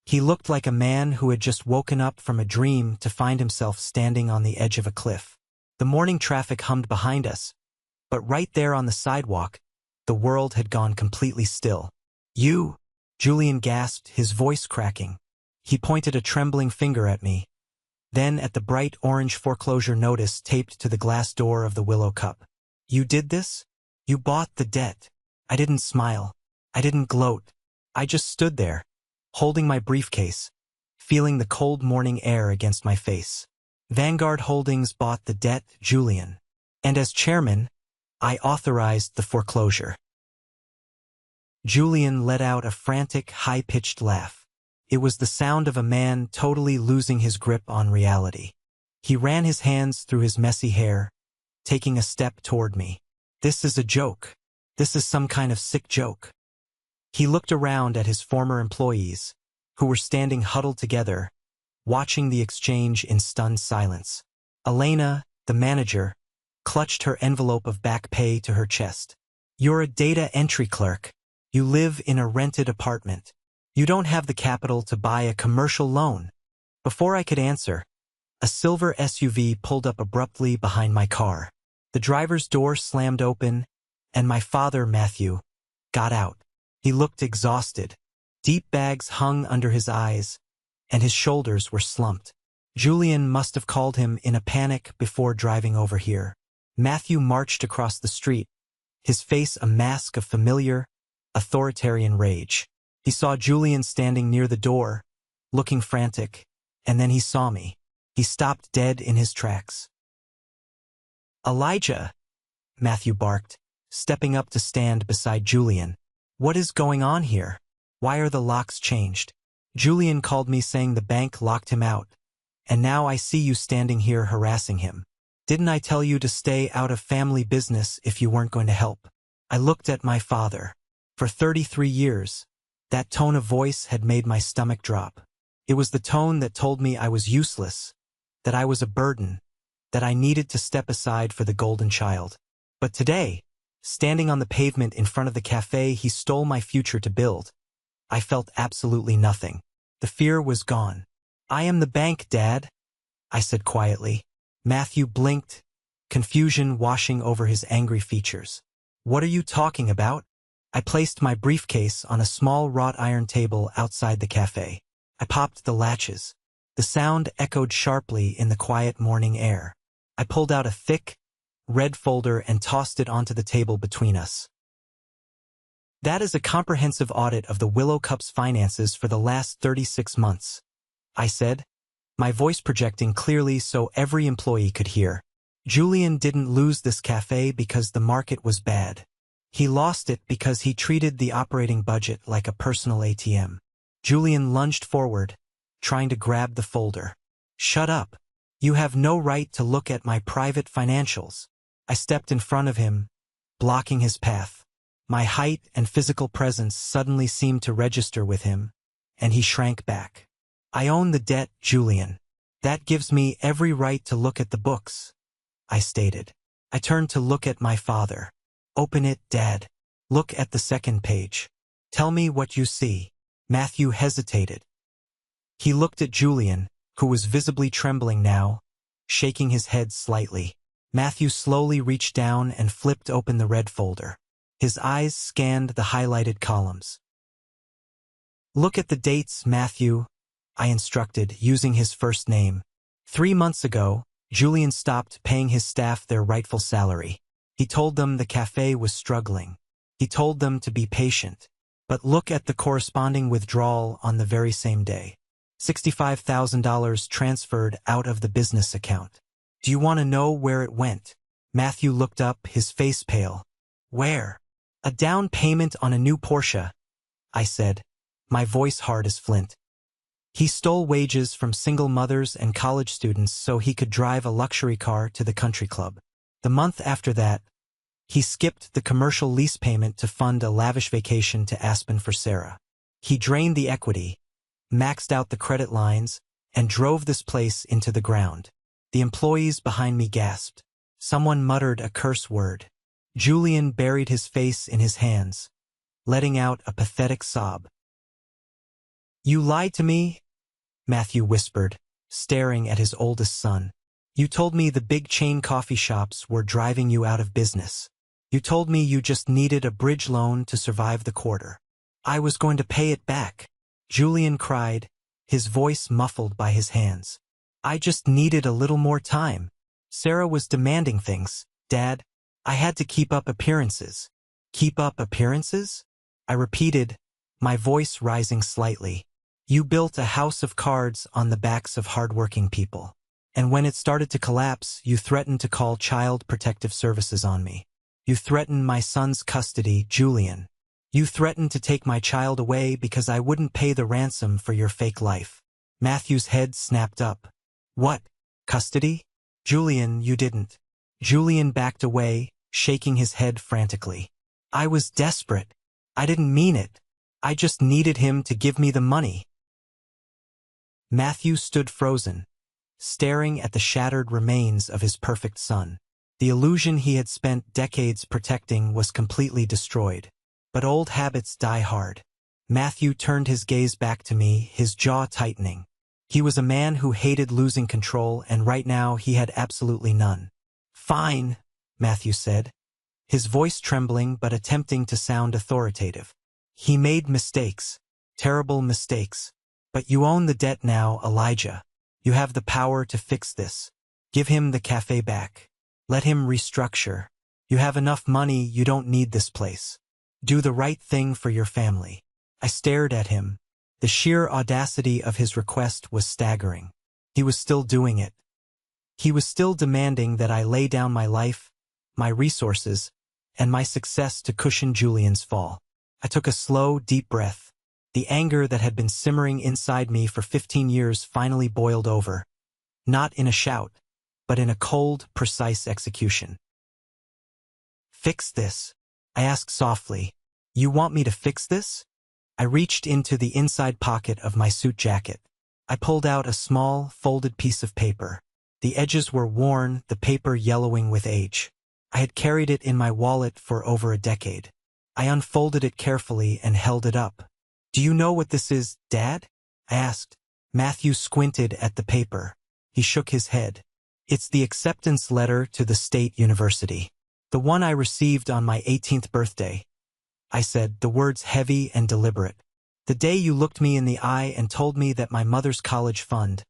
He looked like a man who had just woken up from a dream to find himself standing on the edge of a cliff. The morning traffic hummed behind us, but right there on the sidewalk, the world had gone completely still. You, Julian gasped, his voice cracking. He pointed a trembling finger at me, then at the bright orange foreclosure notice taped to the glass door of the Willow Cup. You did this? You bought the debt. I didn't smile. I didn't gloat. I just stood there, holding my briefcase, feeling the cold morning air against my face. Vanguard Holdings bought the debt, Julian. And as chairman, I authorized the foreclosure. Julian let out a frantic, high-pitched laugh. It was the sound of a man totally losing his grip on reality. He ran his hands through his messy hair, taking a step toward me. This is a joke. This is some kind of sick joke. He looked around at his former employees, who were standing huddled together, watching the exchange in stunned silence. Elena, the manager, clutched her envelope of back pay to her chest. You're a data entry clerk. You live in a rented apartment. You don't have the capital to buy a commercial loan. Before I could answer, a silver SUV pulled up abruptly behind my car. The driver's door slammed open, and my father, Matthew, got out. He looked exhausted. Deep bags hung under his eyes, and his shoulders were slumped. Julian must have called him in a panic before driving over here. Matthew marched across the street, his face a mask of familiar, authoritarian rage. He saw Julian standing near the door, looking frantic, and then he saw me. He stopped dead in his tracks. Elijah, Matthew barked, stepping up to stand beside Julian. What is going on here? Why are the locks changed? Julian called me saying the bank locked him out, and now I see you standing here harassing him. Didn't I tell you to stay out of family business if you weren't going to help? I looked at my father. For 33 years, that tone of voice had made my stomach drop. It was the tone that told me I was useless, that I was a burden, that I needed to step aside for the golden child. But today, standing on the pavement in front of the cafe he stole my future to build, I felt absolutely nothing. The fear was gone. I am the bank, Dad, I said quietly. Matthew blinked, confusion washing over his angry features. What are you talking about? I placed my briefcase on a small wrought iron table outside the cafe. I popped the latches. The sound echoed sharply in the quiet morning air. I pulled out a thick, red folder and tossed it onto the table between us. That is a comprehensive audit of the Willow Cup's finances for the last 36 months, I said, my voice projecting clearly so every employee could hear. Julian didn't lose this cafe because the market was bad. He lost it because he treated the operating budget like a personal ATM. Julian lunged forward, trying to grab the folder. "Shut up. You have no right to look at my private financials." I stepped in front of him, blocking his path. My height and physical presence suddenly seemed to register with him, and he shrank back. "I own the debt, Julian. That gives me every right to look at the books," I stated. I turned to look at my father. "Open it, Dad. Look at the second page. Tell me what you see." Matthew hesitated. He looked at Julian, who was visibly trembling now, shaking his head slightly. Matthew slowly reached down and flipped open the red folder. His eyes scanned the highlighted columns. "Look at the dates, Matthew," I instructed, using his first name. 3 months ago, Julian stopped paying his staff their rightful salary. He told them the cafe was struggling. He told them to be patient. But look at the corresponding withdrawal on the very same day. $65,000 transferred out of the business account. "Do you want to know where it went?" Matthew looked up, his face pale. "Where?" "A down payment on a new Porsche," I said, my voice hard as flint. "He stole wages from single mothers and college students so he could drive a luxury car to the country club. The month after that, he skipped the commercial lease payment to fund a lavish vacation to Aspen for Sarah. He drained the equity, maxed out the credit lines, and drove this place into the ground." The employees behind me gasped. Someone muttered a curse word. Julian buried his face in his hands, letting out a pathetic sob. "You lied to me," Matthew whispered, staring at his oldest son. "You told me the big chain coffee shops were driving you out of business. You told me you just needed a bridge loan to survive the quarter. I was going to pay it back." Julian cried, his voice muffled by his hands. "I just needed a little more time. Sarah was demanding things, Dad. I had to keep up appearances." "Keep up appearances?" I repeated, my voice rising slightly. "You built a house of cards on the backs of hardworking people. And when it started to collapse, you threatened to call Child Protective Services on me. You threatened my son's custody, Julian. You threatened to take my child away because I wouldn't pay the ransom for your fake life." Matthew's head snapped up. "What? Custody? Julian, you didn't." Julian backed away, shaking his head frantically. "I was desperate. I didn't mean it. I just needed him to give me the money." Matthew stood frozen, staring at the shattered remains of his perfect son. The illusion he had spent decades protecting was completely destroyed. But old habits die hard. Matthew turned his gaze back to me, his jaw tightening. He was a man who hated losing control, and right now he had absolutely none. "Fine," Matthew said, his voice trembling but attempting to sound authoritative. "He made mistakes, terrible mistakes. But you own the debt now, Elijah. You have the power to fix this. Give him the cafe back. Let him restructure. You have enough money, you don't need this place. Do the right thing for your family." I stared at him. The sheer audacity of his request was staggering. He was still doing it. He was still demanding that I lay down my life, my resources, and my success to cushion Julian's fall. I took a slow, deep breath. The anger that had been simmering inside me for 15 years finally boiled over, not in a shout, but in a cold, precise execution. "Fix this?" I asked softly. "You want me to fix this?" I reached into the inside pocket of my suit jacket. I pulled out a small, folded piece of paper. The edges were worn, the paper yellowing with age. I had carried it in my wallet for over a decade. I unfolded it carefully and held it up. "Do you know what this is, Dad?" I asked. Matthew squinted at the paper. He shook his head. "It's the acceptance letter to the state university. The one I received on my 18th birthday." I said, the words heavy and deliberate. "The day you looked me in the eye and told me that my mother's college fund,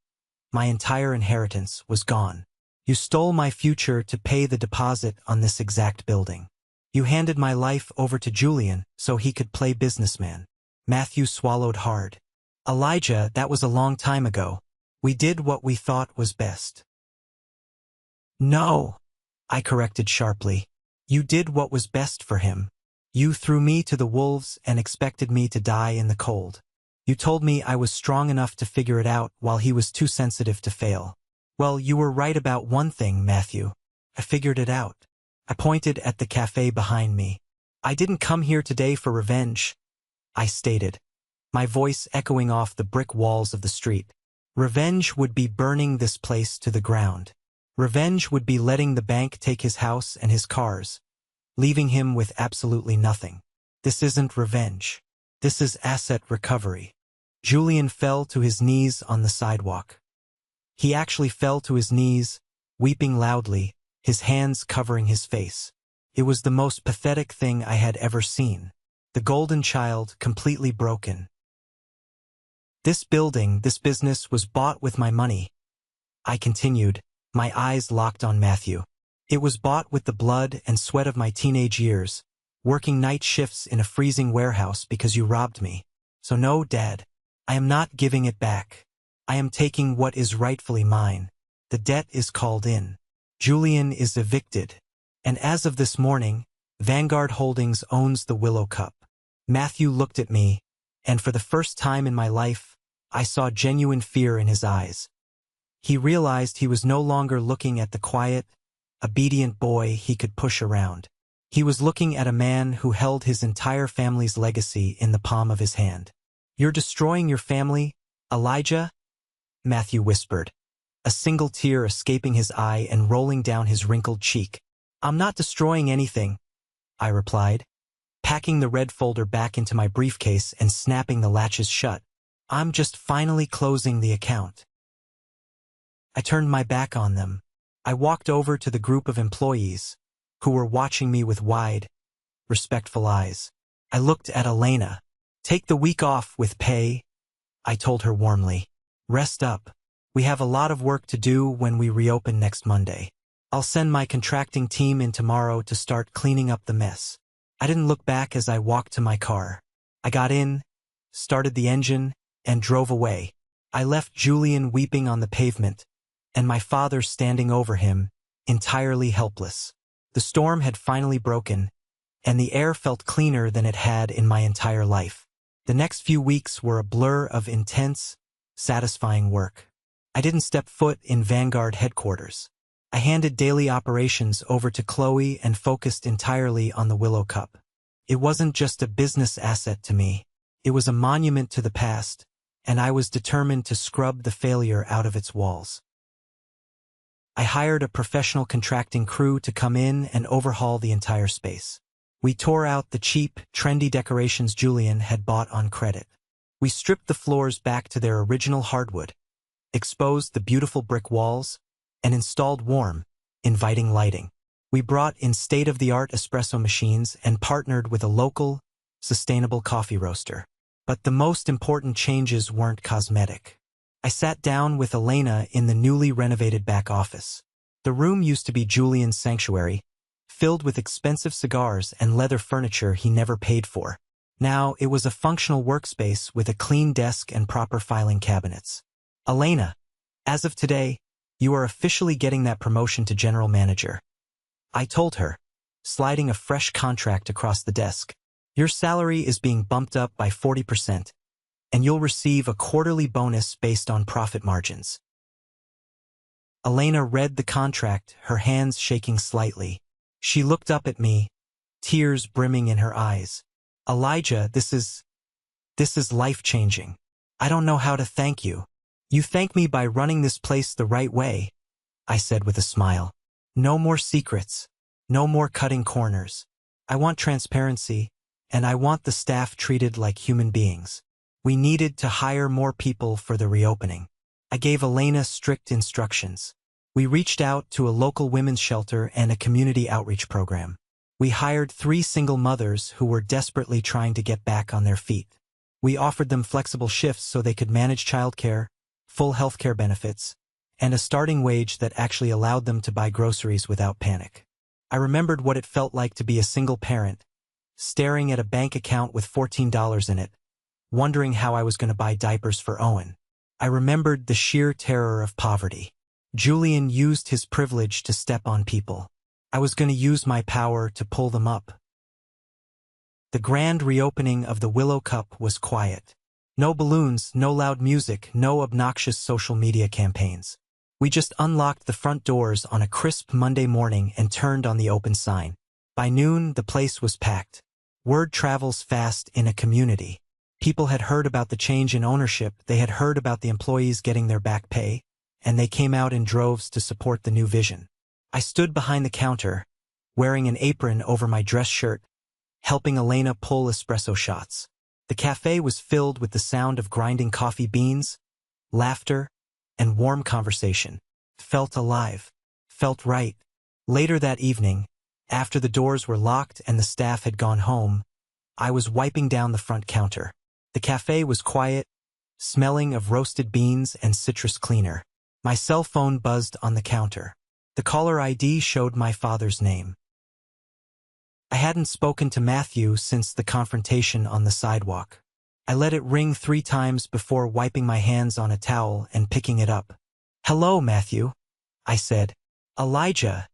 my entire inheritance, was gone. You stole my future to pay the deposit on this exact building. You handed my life over to Julian so he could play businessman." Matthew swallowed hard. "Elijah, that was a long time ago. We did what we thought was best." "No," I corrected sharply. "You did what was best for him. You threw me to the wolves and expected me to die in the cold. You told me I was strong enough to figure it out while he was too sensitive to fail. Well, you were right about one thing, Matthew. I figured it out. I pointed at the cafe behind me. I didn't come here today for revenge, I stated, my voice echoing off the brick walls of the street. Revenge would be burning this place to the ground. Revenge would be letting the bank take his house and his cars, leaving him with absolutely nothing. This isn't revenge. This is asset recovery. Julian fell to his knees on the sidewalk. He actually fell to his knees, weeping loudly, his hands covering his face. It was the most pathetic thing I had ever seen. The golden child completely broken. This building, this business was bought with my money, I continued, my eyes locked on Matthew. It was bought with the blood and sweat of my teenage years, working night shifts in a freezing warehouse because you robbed me. So no, Dad, I am not giving it back. I am taking what is rightfully mine. The debt is called in. Julian is evicted. And as of this morning, Vanguard Holdings owns the Willow Cup. Matthew looked at me, and for the first time in my life, I saw genuine fear in his eyes. He realized he was no longer looking at the quiet, obedient boy he could push around. He was looking at a man who held his entire family's legacy in the palm of his hand. You're destroying your family, Elijah? Matthew whispered, a single tear escaping his eye and rolling down his wrinkled cheek. I'm not destroying anything, I replied, packing the red folder back into my briefcase and snapping the latches shut. I'm just finally closing the account. I turned my back on them. I walked over to the group of employees, who were watching me with wide, respectful eyes. I looked at Elena. Take the week off with pay, I told her warmly. Rest up. We have a lot of work to do when we reopen next Monday. I'll send my contracting team in tomorrow to start cleaning up the mess. I didn't look back as I walked to my car. I got in, started the engine, and drove away. I left Julian weeping on the pavement, and my father standing over him, entirely helpless. The storm had finally broken, and the air felt cleaner than it had in my entire life. The next few weeks were a blur of intense, satisfying work. I didn't step foot in Vanguard headquarters. I handed daily operations over to Chloe and focused entirely on the Willow Cup. It wasn't just a business asset to me. It was a monument to the past, and I was determined to scrub the failure out of its walls. I hired a professional contracting crew to come in and overhaul the entire space. We tore out the cheap, trendy decorations Julian had bought on credit. We stripped the floors back to their original hardwood, exposed the beautiful brick walls, and installed warm, inviting lighting. We brought in state-of-the-art espresso machines and partnered with a local, sustainable coffee roaster. But the most important changes weren't cosmetic. I sat down with Elena in the newly renovated back office. The room used to be Julian's sanctuary, filled with expensive cigars and leather furniture he never paid for. Now it was a functional workspace with a clean desk and proper filing cabinets. Elena, as of today, you are officially getting that promotion to general manager, I told her, sliding a fresh contract across the desk. Your salary is being bumped up by 40%, and you'll receive a quarterly bonus based on profit margins. Elena read the contract, her hands shaking slightly. She looked up at me, tears brimming in her eyes. Elijah, this is life-changing. I don't know how to thank you. You thank me by running this place the right way, I said with a smile. No more secrets. No more cutting corners. I want transparency, and I want the staff treated like human beings. We needed to hire more people for the reopening. I gave Elena strict instructions. We reached out to a local women's shelter and a community outreach program. We hired 3 single mothers who were desperately trying to get back on their feet. We offered them flexible shifts so they could manage childcare, full healthcare benefits, and a starting wage that actually allowed them to buy groceries without panic. I remembered what it felt like to be a single parent, staring at a bank account with $14 in it, wondering how I was going to buy diapers for Owen. I remembered the sheer terror of poverty. Julian used his privilege to step on people. I was going to use my power to pull them up. The grand reopening of the Willow Cup was quiet. No balloons, no loud music, no obnoxious social media campaigns. We just unlocked the front doors on a crisp Monday morning and turned on the open sign. By noon, the place was packed. Word travels fast in a community. People had heard about the change in ownership, they had heard about the employees getting their back pay, and they came out in droves to support the new vision. I stood behind the counter, wearing an apron over my dress shirt, helping Elena pull espresso shots. The cafe was filled with the sound of grinding coffee beans, laughter, and warm conversation. Felt alive. Felt right. Later that evening, after the doors were locked and the staff had gone home, I was wiping down the front counter. The cafe was quiet, smelling of roasted beans and citrus cleaner. My cell phone buzzed on the counter. The caller ID showed my father's name. I hadn't spoken to Matthew since the confrontation on the sidewalk. I let it ring 3 times before wiping my hands on a towel and picking it up. "Hello, Matthew," I said. "Elijah."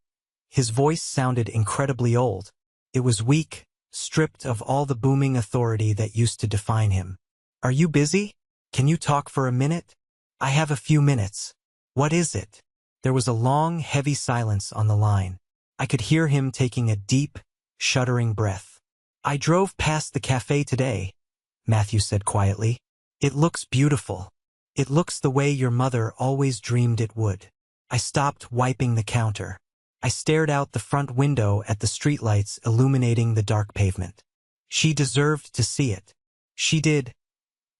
His voice sounded incredibly old. It was weak, stripped of all the booming authority that used to define him. "Are you busy? Can you talk for a minute?" "I have a few minutes." "What is it?" There was a long, heavy silence on the line. I could hear him taking a deep, shuddering breath. "I drove past the cafe today," Matthew said quietly. "It looks beautiful. It looks the way your mother always dreamed it would." I stopped wiping the counter. I stared out the front window at the streetlights illuminating the dark pavement. "She deserved to see it." "She did,"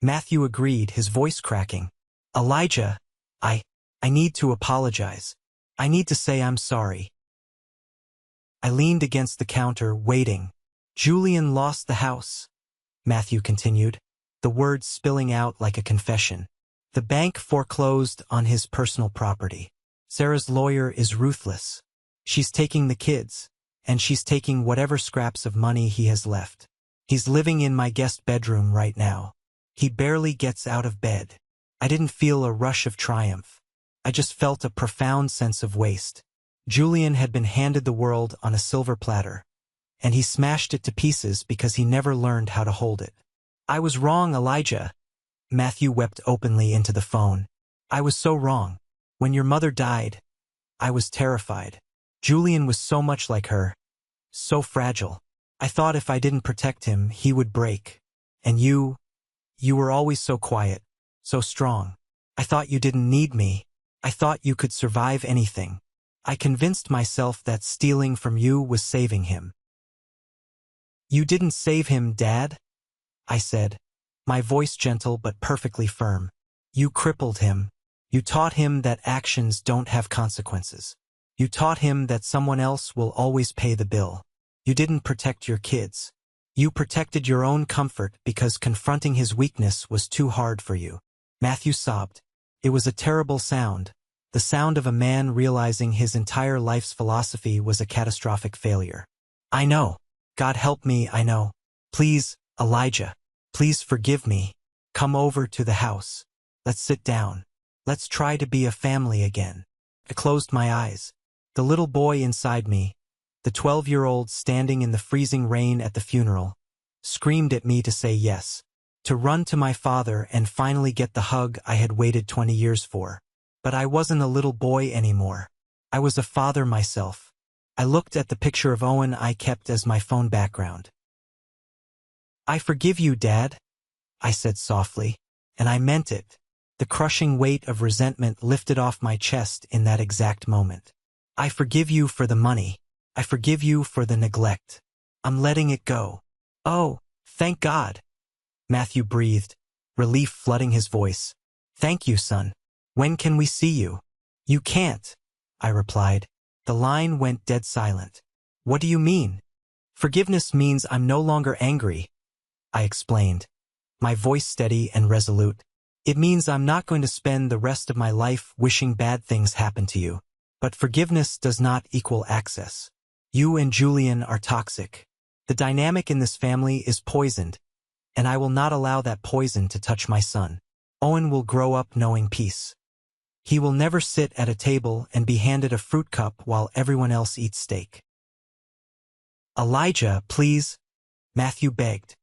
Matthew agreed, his voice cracking. "Elijah, I need to apologize. I need to say I'm sorry." I leaned against the counter, waiting. "Julian lost the house," Matthew continued, the words spilling out like a confession. "The bank foreclosed on his personal property. Sarah's lawyer is ruthless. She's taking the kids, and she's taking whatever scraps of money he has left. He's living in my guest bedroom right now. He barely gets out of bed." I didn't feel a rush of triumph. I just felt a profound sense of waste. Julian had been handed the world on a silver platter, and he smashed it to pieces because he never learned how to hold it. "I was wrong, Elijah." Matthew wept openly into the phone. "I was so wrong. When your mother died, I was terrified. Julian was so much like her, so fragile. I thought if I didn't protect him, he would break. And you were always so quiet, so strong. I thought you didn't need me. I thought you could survive anything. I convinced myself that stealing from you was saving him." "You didn't save him, Dad," I said, my voice gentle but perfectly firm. "You crippled him. You taught him that actions don't have consequences. You taught him that someone else will always pay the bill. You didn't protect your kids. You protected your own comfort because confronting his weakness was too hard for you." Matthew sobbed. It was a terrible sound, the sound of a man realizing his entire life's philosophy was a catastrophic failure. "I know. God help me, I know. Please, Elijah, please forgive me. Come over to the house. Let's sit down. Let's try to be a family again." I closed my eyes. The little boy inside me, the 12-year-old standing in the freezing rain at the funeral, screamed at me to say yes, to run to my father and finally get the hug I had waited 20 years for. But I wasn't a little boy anymore. I was a father myself. I looked at the picture of Owen I kept as my phone background. "I forgive you, Dad," I said softly, and I meant it. The crushing weight of resentment lifted off my chest in that exact moment. "I forgive you for the money. I forgive you for the neglect. I'm letting it go." "Oh, thank God," Matthew breathed, relief flooding his voice. "Thank you, son. When can we see you?" "You can't," I replied. The line went dead silent. "What do you mean?" "Forgiveness means I'm no longer angry," I explained, my voice steady and resolute. "It means I'm not going to spend the rest of my life wishing bad things happen to you. But forgiveness does not equal access. You and Julian are toxic. The dynamic in this family is poisoned, and I will not allow that poison to touch my son. Owen will grow up knowing peace. He will never sit at a table and be handed a fruit cup while everyone else eats steak." "Elijah, please," Matthew begged.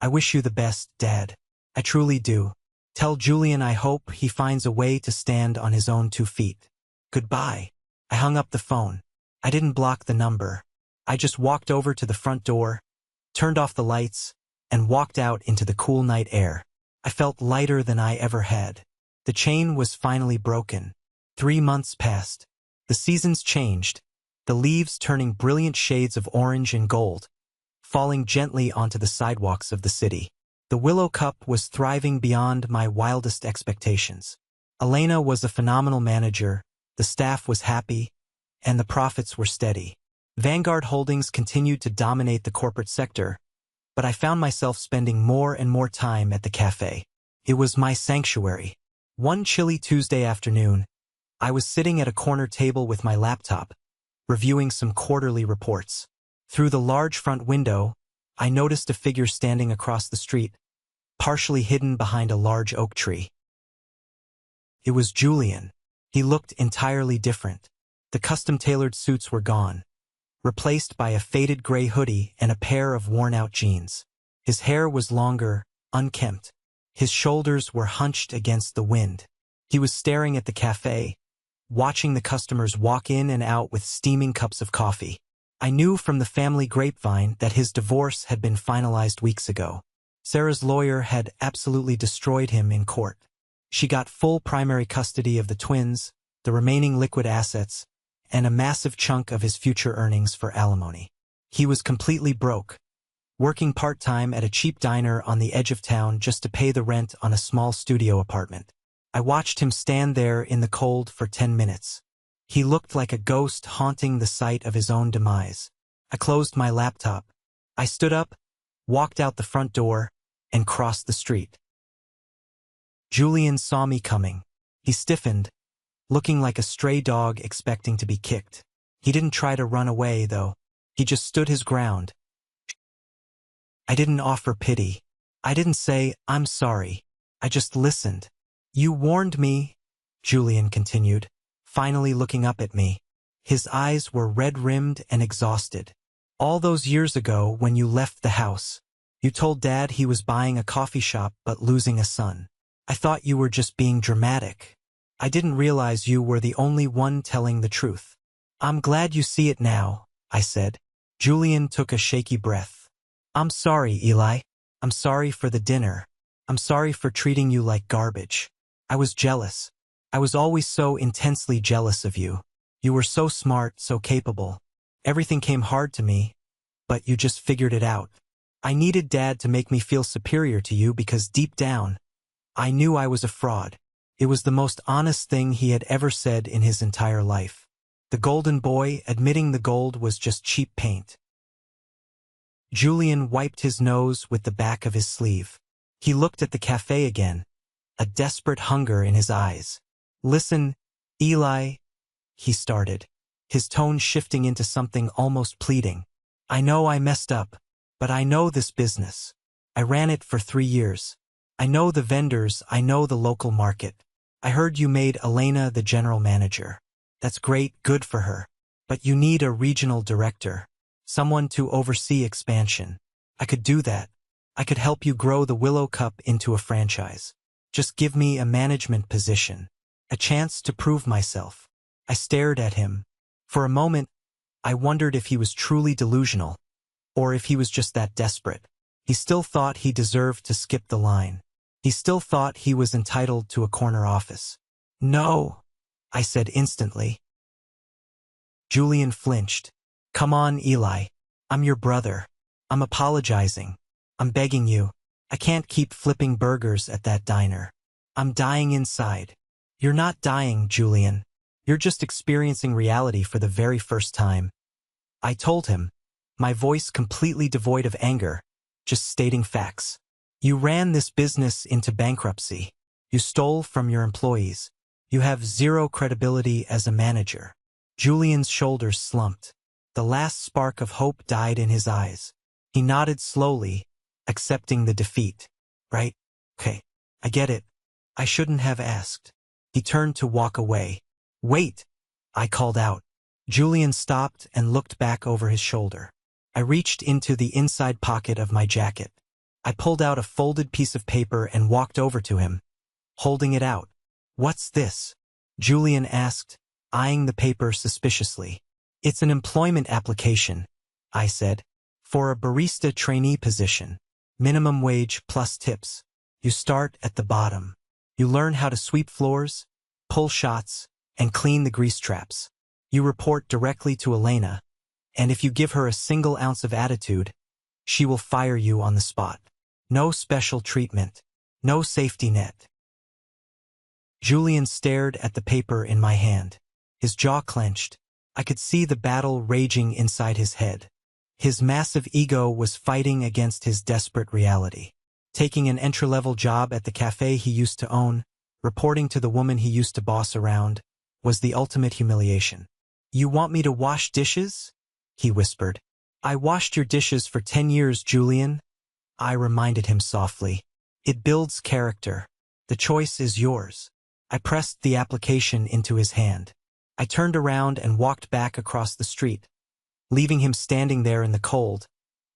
"I wish you the best, Dad. I truly do. Tell Julian I hope he finds a way to stand on his own 2 feet. Goodbye. I hung up the phone. I didn't block the number. I just walked over to the front door, turned off the lights, and walked out into the cool night air. I felt lighter than I ever had. The chain was finally broken. 3 months passed. The seasons changed, the leaves turning brilliant shades of orange and gold, falling gently onto the sidewalks of the city. The Willow Cup was thriving beyond my wildest expectations. Elena was a phenomenal manager, the staff was happy, and the profits were steady. Vanguard Holdings continued to dominate the corporate sector, but I found myself spending more and more time at the cafe. It was my sanctuary. One chilly Tuesday afternoon, I was sitting at a corner table with my laptop, reviewing some quarterly reports. Through the large front window, I noticed a figure standing across the street, partially hidden behind a large oak tree. It was Julian. He looked entirely different. The custom-tailored suits were gone, replaced by a faded gray hoodie and a pair of worn-out jeans. His hair was longer, unkempt. His shoulders were hunched against the wind. He was staring at the cafe, watching the customers walk in and out with steaming cups of coffee. I knew from the family grapevine that his divorce had been finalized weeks ago. Sarah's lawyer had absolutely destroyed him in court. She got full primary custody of the twins, the remaining liquid assets, and a massive chunk of his future earnings for alimony. He was completely broke, working part-time at a cheap diner on the edge of town just to pay the rent on a small studio apartment. I watched him stand there in the cold for 10 minutes. He looked like a ghost haunting the site of his own demise. I closed my laptop. I stood up, walked out the front door, and crossed the street. Julian saw me coming. He stiffened, looking like a stray dog expecting to be kicked. He didn't try to run away, though. He just stood his ground. I didn't offer pity. I didn't say, "I'm sorry." I just listened. "You warned me," Julian continued, finally looking up at me. His eyes were red-rimmed and exhausted. "All those years ago when you left the house, you told Dad he was buying a coffee shop but losing a son. I thought you were just being dramatic. I didn't realize you were the only one telling the truth." "I'm glad you see it now," I said. Julian took a shaky breath. "I'm sorry, Eli. I'm sorry for the dinner. I'm sorry for treating you like garbage. I was jealous. I was always so intensely jealous of you. You were so smart, so capable. Everything came hard to me, but you just figured it out. I needed Dad to make me feel superior to you because deep down, I knew I was a fraud." It was the most honest thing he had ever said in his entire life. The golden boy admitting the gold was just cheap paint. Julian wiped his nose with the back of his sleeve. He looked at the cafe again, a desperate hunger in his eyes. "Listen, Eli," he started, his tone shifting into something almost pleading. "I know I messed up, but I know this business. I ran it for 3 years. I know the vendors, I know the local market. I heard you made Elena the general manager. That's great, good for her. But you need a regional director, someone to oversee expansion. I could do that. I could help you grow the Willow Cup into a franchise. Just give me a management position, a chance to prove myself." I stared at him. For a moment, I wondered if he was truly delusional, or if he was just that desperate. He still thought he deserved to skip the line. He still thought he was entitled to a corner office. "No," I said instantly. Julian flinched. "Come on, Eli. I'm your brother. I'm apologizing. I'm begging you. I can't keep flipping burgers at that diner. I'm dying inside." "You're not dying, Julian. You're just experiencing reality for the very first time," I told him, my voice completely devoid of anger, just stating facts. "You ran this business into bankruptcy. You stole from your employees. You have zero credibility as a manager." Julian's shoulders slumped. The last spark of hope died in his eyes. He nodded slowly, accepting the defeat. "Right? Okay. I get it. I shouldn't have asked." He turned to walk away. "Wait," I called out. Julian stopped and looked back over his shoulder. I reached into the inside pocket of my jacket. I pulled out a folded piece of paper and walked over to him, holding it out. "What's this?" Julian asked, eyeing the paper suspiciously. "It's an employment application," I said, "for a barista trainee position. Minimum wage plus tips. You start at the bottom. You learn how to sweep floors, pull shots, and clean the grease traps. You report directly to Elena, and if you give her a single ounce of attitude, she will fire you on the spot. No special treatment. No safety net." Julian stared at the paper in my hand. His jaw clenched. I could see the battle raging inside his head. His massive ego was fighting against his desperate reality. Taking an entry-level job at the cafe he used to own, reporting to the woman he used to boss around, was the ultimate humiliation. "You want me to wash dishes?" he whispered. "I washed your dishes for 10 years, Julian," I reminded him softly. "It builds character. The choice is yours." I pressed the application into his hand. I turned around and walked back across the street, leaving him standing there in the cold,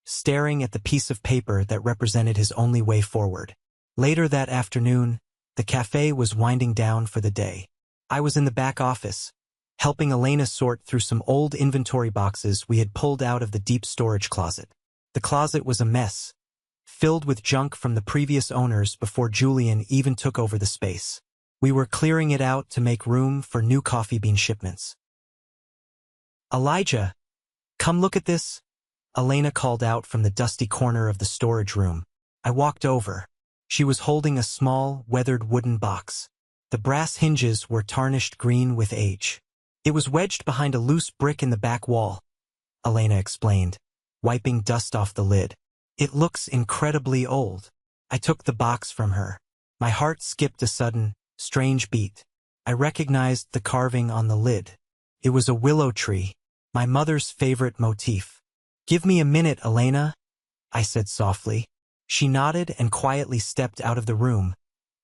staring at the piece of paper that represented his only way forward. Later that afternoon, the cafe was winding down for the day. I was in the back office, helping Elena sort through some old inventory boxes we had pulled out of the deep storage closet. The closet was a mess, filled with junk from the previous owners before Julian even took over the space. We were clearing it out to make room for new coffee bean shipments. "Elijah, come look at this," Elena called out from the dusty corner of the storage room. I walked over. She was holding a small, weathered wooden box. The brass hinges were tarnished green with age. "It was wedged behind a loose brick in the back wall," Elena explained, wiping dust off the lid. "It looks incredibly old." I took the box from her. My heart skipped a sudden, strange beat. I recognized the carving on the lid. It was a willow tree, my mother's favorite motif. "Give me a minute, Elena," I said softly. She nodded and quietly stepped out of the room,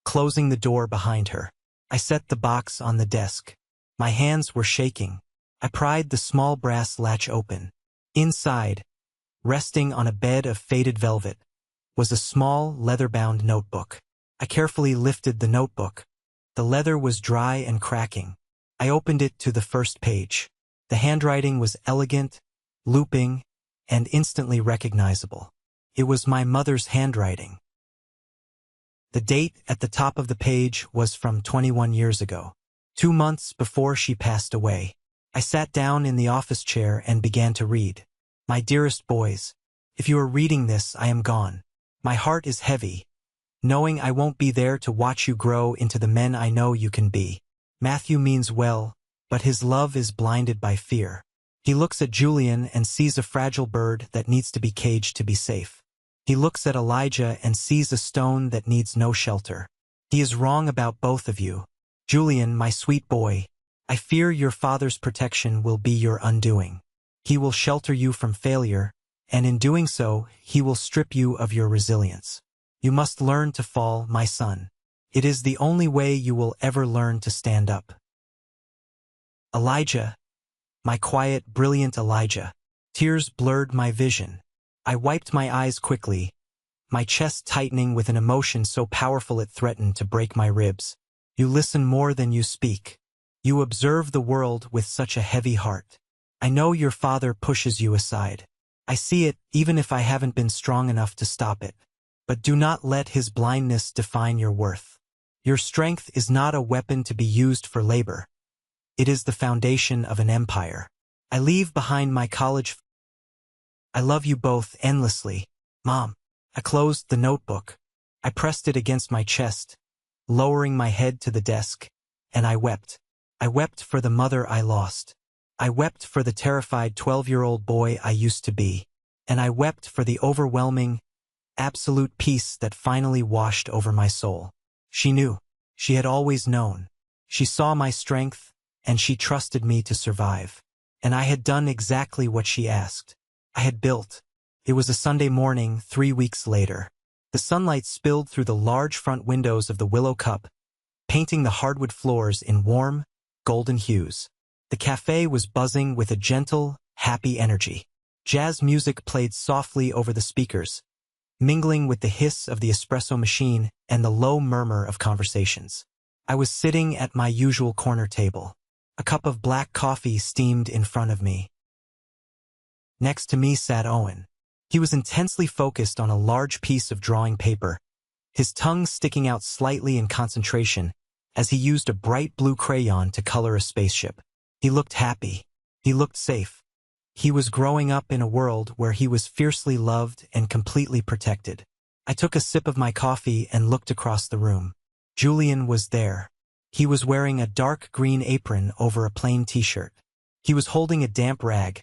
closing the door behind her. I set the box on the desk. My hands were shaking. I pried the small brass latch open. Inside, resting on a bed of faded velvet, was a small, leather-bound notebook. I carefully lifted the notebook. The leather was dry and cracking. I opened it to the first page. The handwriting was elegant, looping, and instantly recognizable. It was my mother's handwriting. The date at the top of the page was from 21 years ago, 2 months before she passed away. I sat down in the office chair and began to read. "My dearest boys, if you are reading this, I am gone. My heart is heavy, knowing I won't be there to watch you grow into the men I know you can be. Matthew means well, but his love is blinded by fear. He looks at Julian and sees a fragile bird that needs to be caged to be safe. He looks at Elijah and sees a stone that needs no shelter. He is wrong about both of you. Julian, my sweet boy, I fear your father's protection will be your undoing. He will shelter you from failure, and in doing so, he will strip you of your resilience. You must learn to fall, my son. It is the only way you will ever learn to stand up. Elijah, my quiet, brilliant Elijah." Tears blurred my vision. I wiped my eyes quickly, my chest tightening with an emotion so powerful it threatened to break my ribs. "You listen more than you speak. You observe the world with such a heavy heart. I know your father pushes you aside. I see it even if I haven't been strong enough to stop it. But do not let his blindness define your worth. Your strength is not a weapon to be used for labor. It is the foundation of an empire. I leave behind my college. I love you both endlessly, Mom." I closed the notebook. I pressed it against my chest, lowering my head to the desk, and I wept. I wept for the mother I lost. I wept for the terrified 12-year-old boy I used to be. And I wept for the overwhelming, absolute peace that finally washed over my soul. She knew. She had always known. She saw my strength, and she trusted me to survive. And I had done exactly what she asked. I had built. It was a Sunday morning 3 weeks later. The sunlight spilled through the large front windows of the Willow Cup, painting the hardwood floors in warm, golden hues. The cafe was buzzing with a gentle, happy energy. Jazz music played softly over the speakers, mingling with the hiss of the espresso machine and the low murmur of conversations. I was sitting at my usual corner table. A cup of black coffee steamed in front of me. Next to me sat Owen. He was intensely focused on a large piece of drawing paper, his tongue sticking out slightly in concentration as he used a bright blue crayon to color a spaceship. He looked happy. He looked safe. He was growing up in a world where he was fiercely loved and completely protected. I took a sip of my coffee and looked across the room. Julian was there. He was wearing a dark green apron over a plain t-shirt. He was holding a damp rag,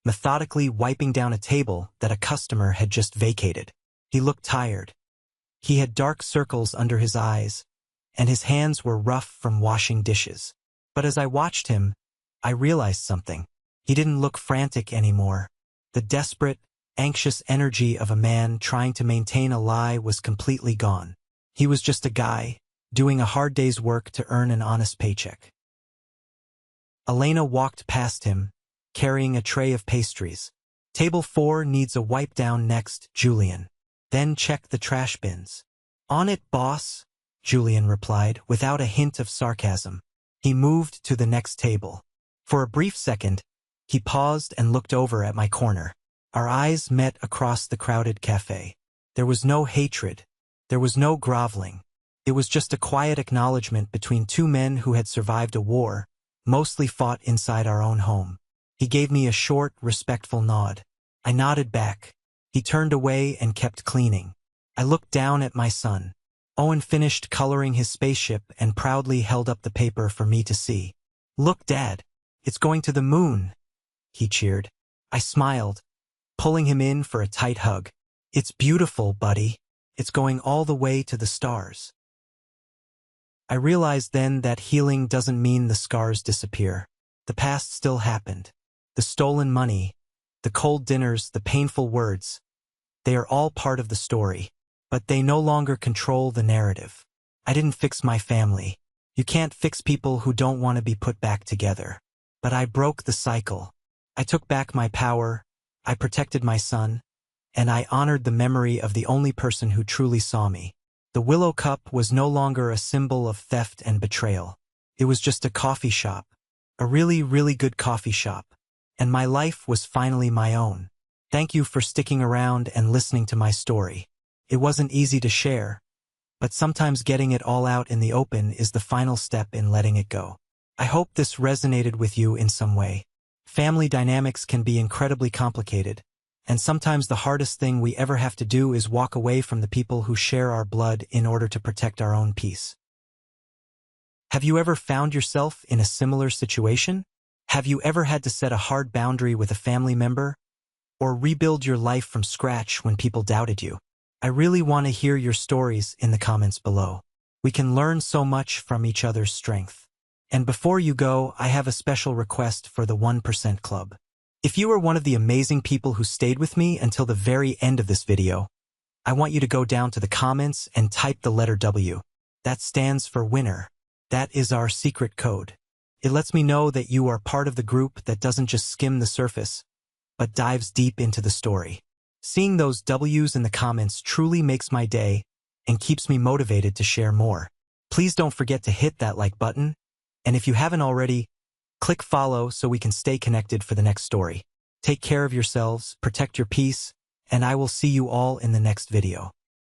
methodically wiping down a table that a customer had just vacated. He looked tired. He had dark circles under his eyes, and his hands were rough from washing dishes. But as I watched him, I realized something. He didn't look frantic anymore. The desperate, anxious energy of a man trying to maintain a lie was completely gone. He was just a guy, doing a hard day's work to earn an honest paycheck. Elena walked past him, carrying a tray of pastries. Table 4 needs a wipe down next, Julian. Then check the trash bins. On it, boss, Julian replied, without a hint of sarcasm. He moved to the next table. For a brief second, he paused and looked over at my corner. Our eyes met across the crowded cafe. There was no hatred. There was no groveling. It was just a quiet acknowledgement between two men who had survived a war, mostly fought inside our own home. He gave me a short, respectful nod. I nodded back. He turned away and kept cleaning. I looked down at my son. Owen finished coloring his spaceship and proudly held up the paper for me to see. "Look, Dad, it's going to the moon," he cheered. I smiled, pulling him in for a tight hug. "It's beautiful, buddy. It's going all the way to the stars." I realized then that healing doesn't mean the scars disappear. The past still happened. The stolen money, the cold dinners, the painful words, they are all part of the story, but they no longer control the narrative. I didn't fix my family. You can't fix people who don't want to be put back together. But I broke the cycle. I took back my power, I protected my son, and I honored the memory of the only person who truly saw me. The Willow Cup was no longer a symbol of theft and betrayal. It was just a coffee shop. A really, really good coffee shop. And my life was finally my own. Thank you for sticking around and listening to my story. It wasn't easy to share, but sometimes getting it all out in the open is the final step in letting it go. I hope this resonated with you in some way. Family dynamics can be incredibly complicated, and sometimes the hardest thing we ever have to do is walk away from the people who share our blood in order to protect our own peace. Have you ever found yourself in a similar situation? Have you ever had to set a hard boundary with a family member? Or rebuild your life from scratch when people doubted you? I really want to hear your stories in the comments below. We can learn so much from each other's strength. And before you go, I have a special request for the 1% Club. If you are one of the amazing people who stayed with me until the very end of this video, I want you to go down to the comments and type the letter W. That stands for winner. That is our secret code. It lets me know that you are part of the group that doesn't just skim the surface, but dives deep into the story. Seeing those W's in the comments truly makes my day and keeps me motivated to share more. Please don't forget to hit that like button, and if you haven't already, click follow so we can stay connected for the next story. Take care of yourselves, protect your peace, and I will see you all in the next video.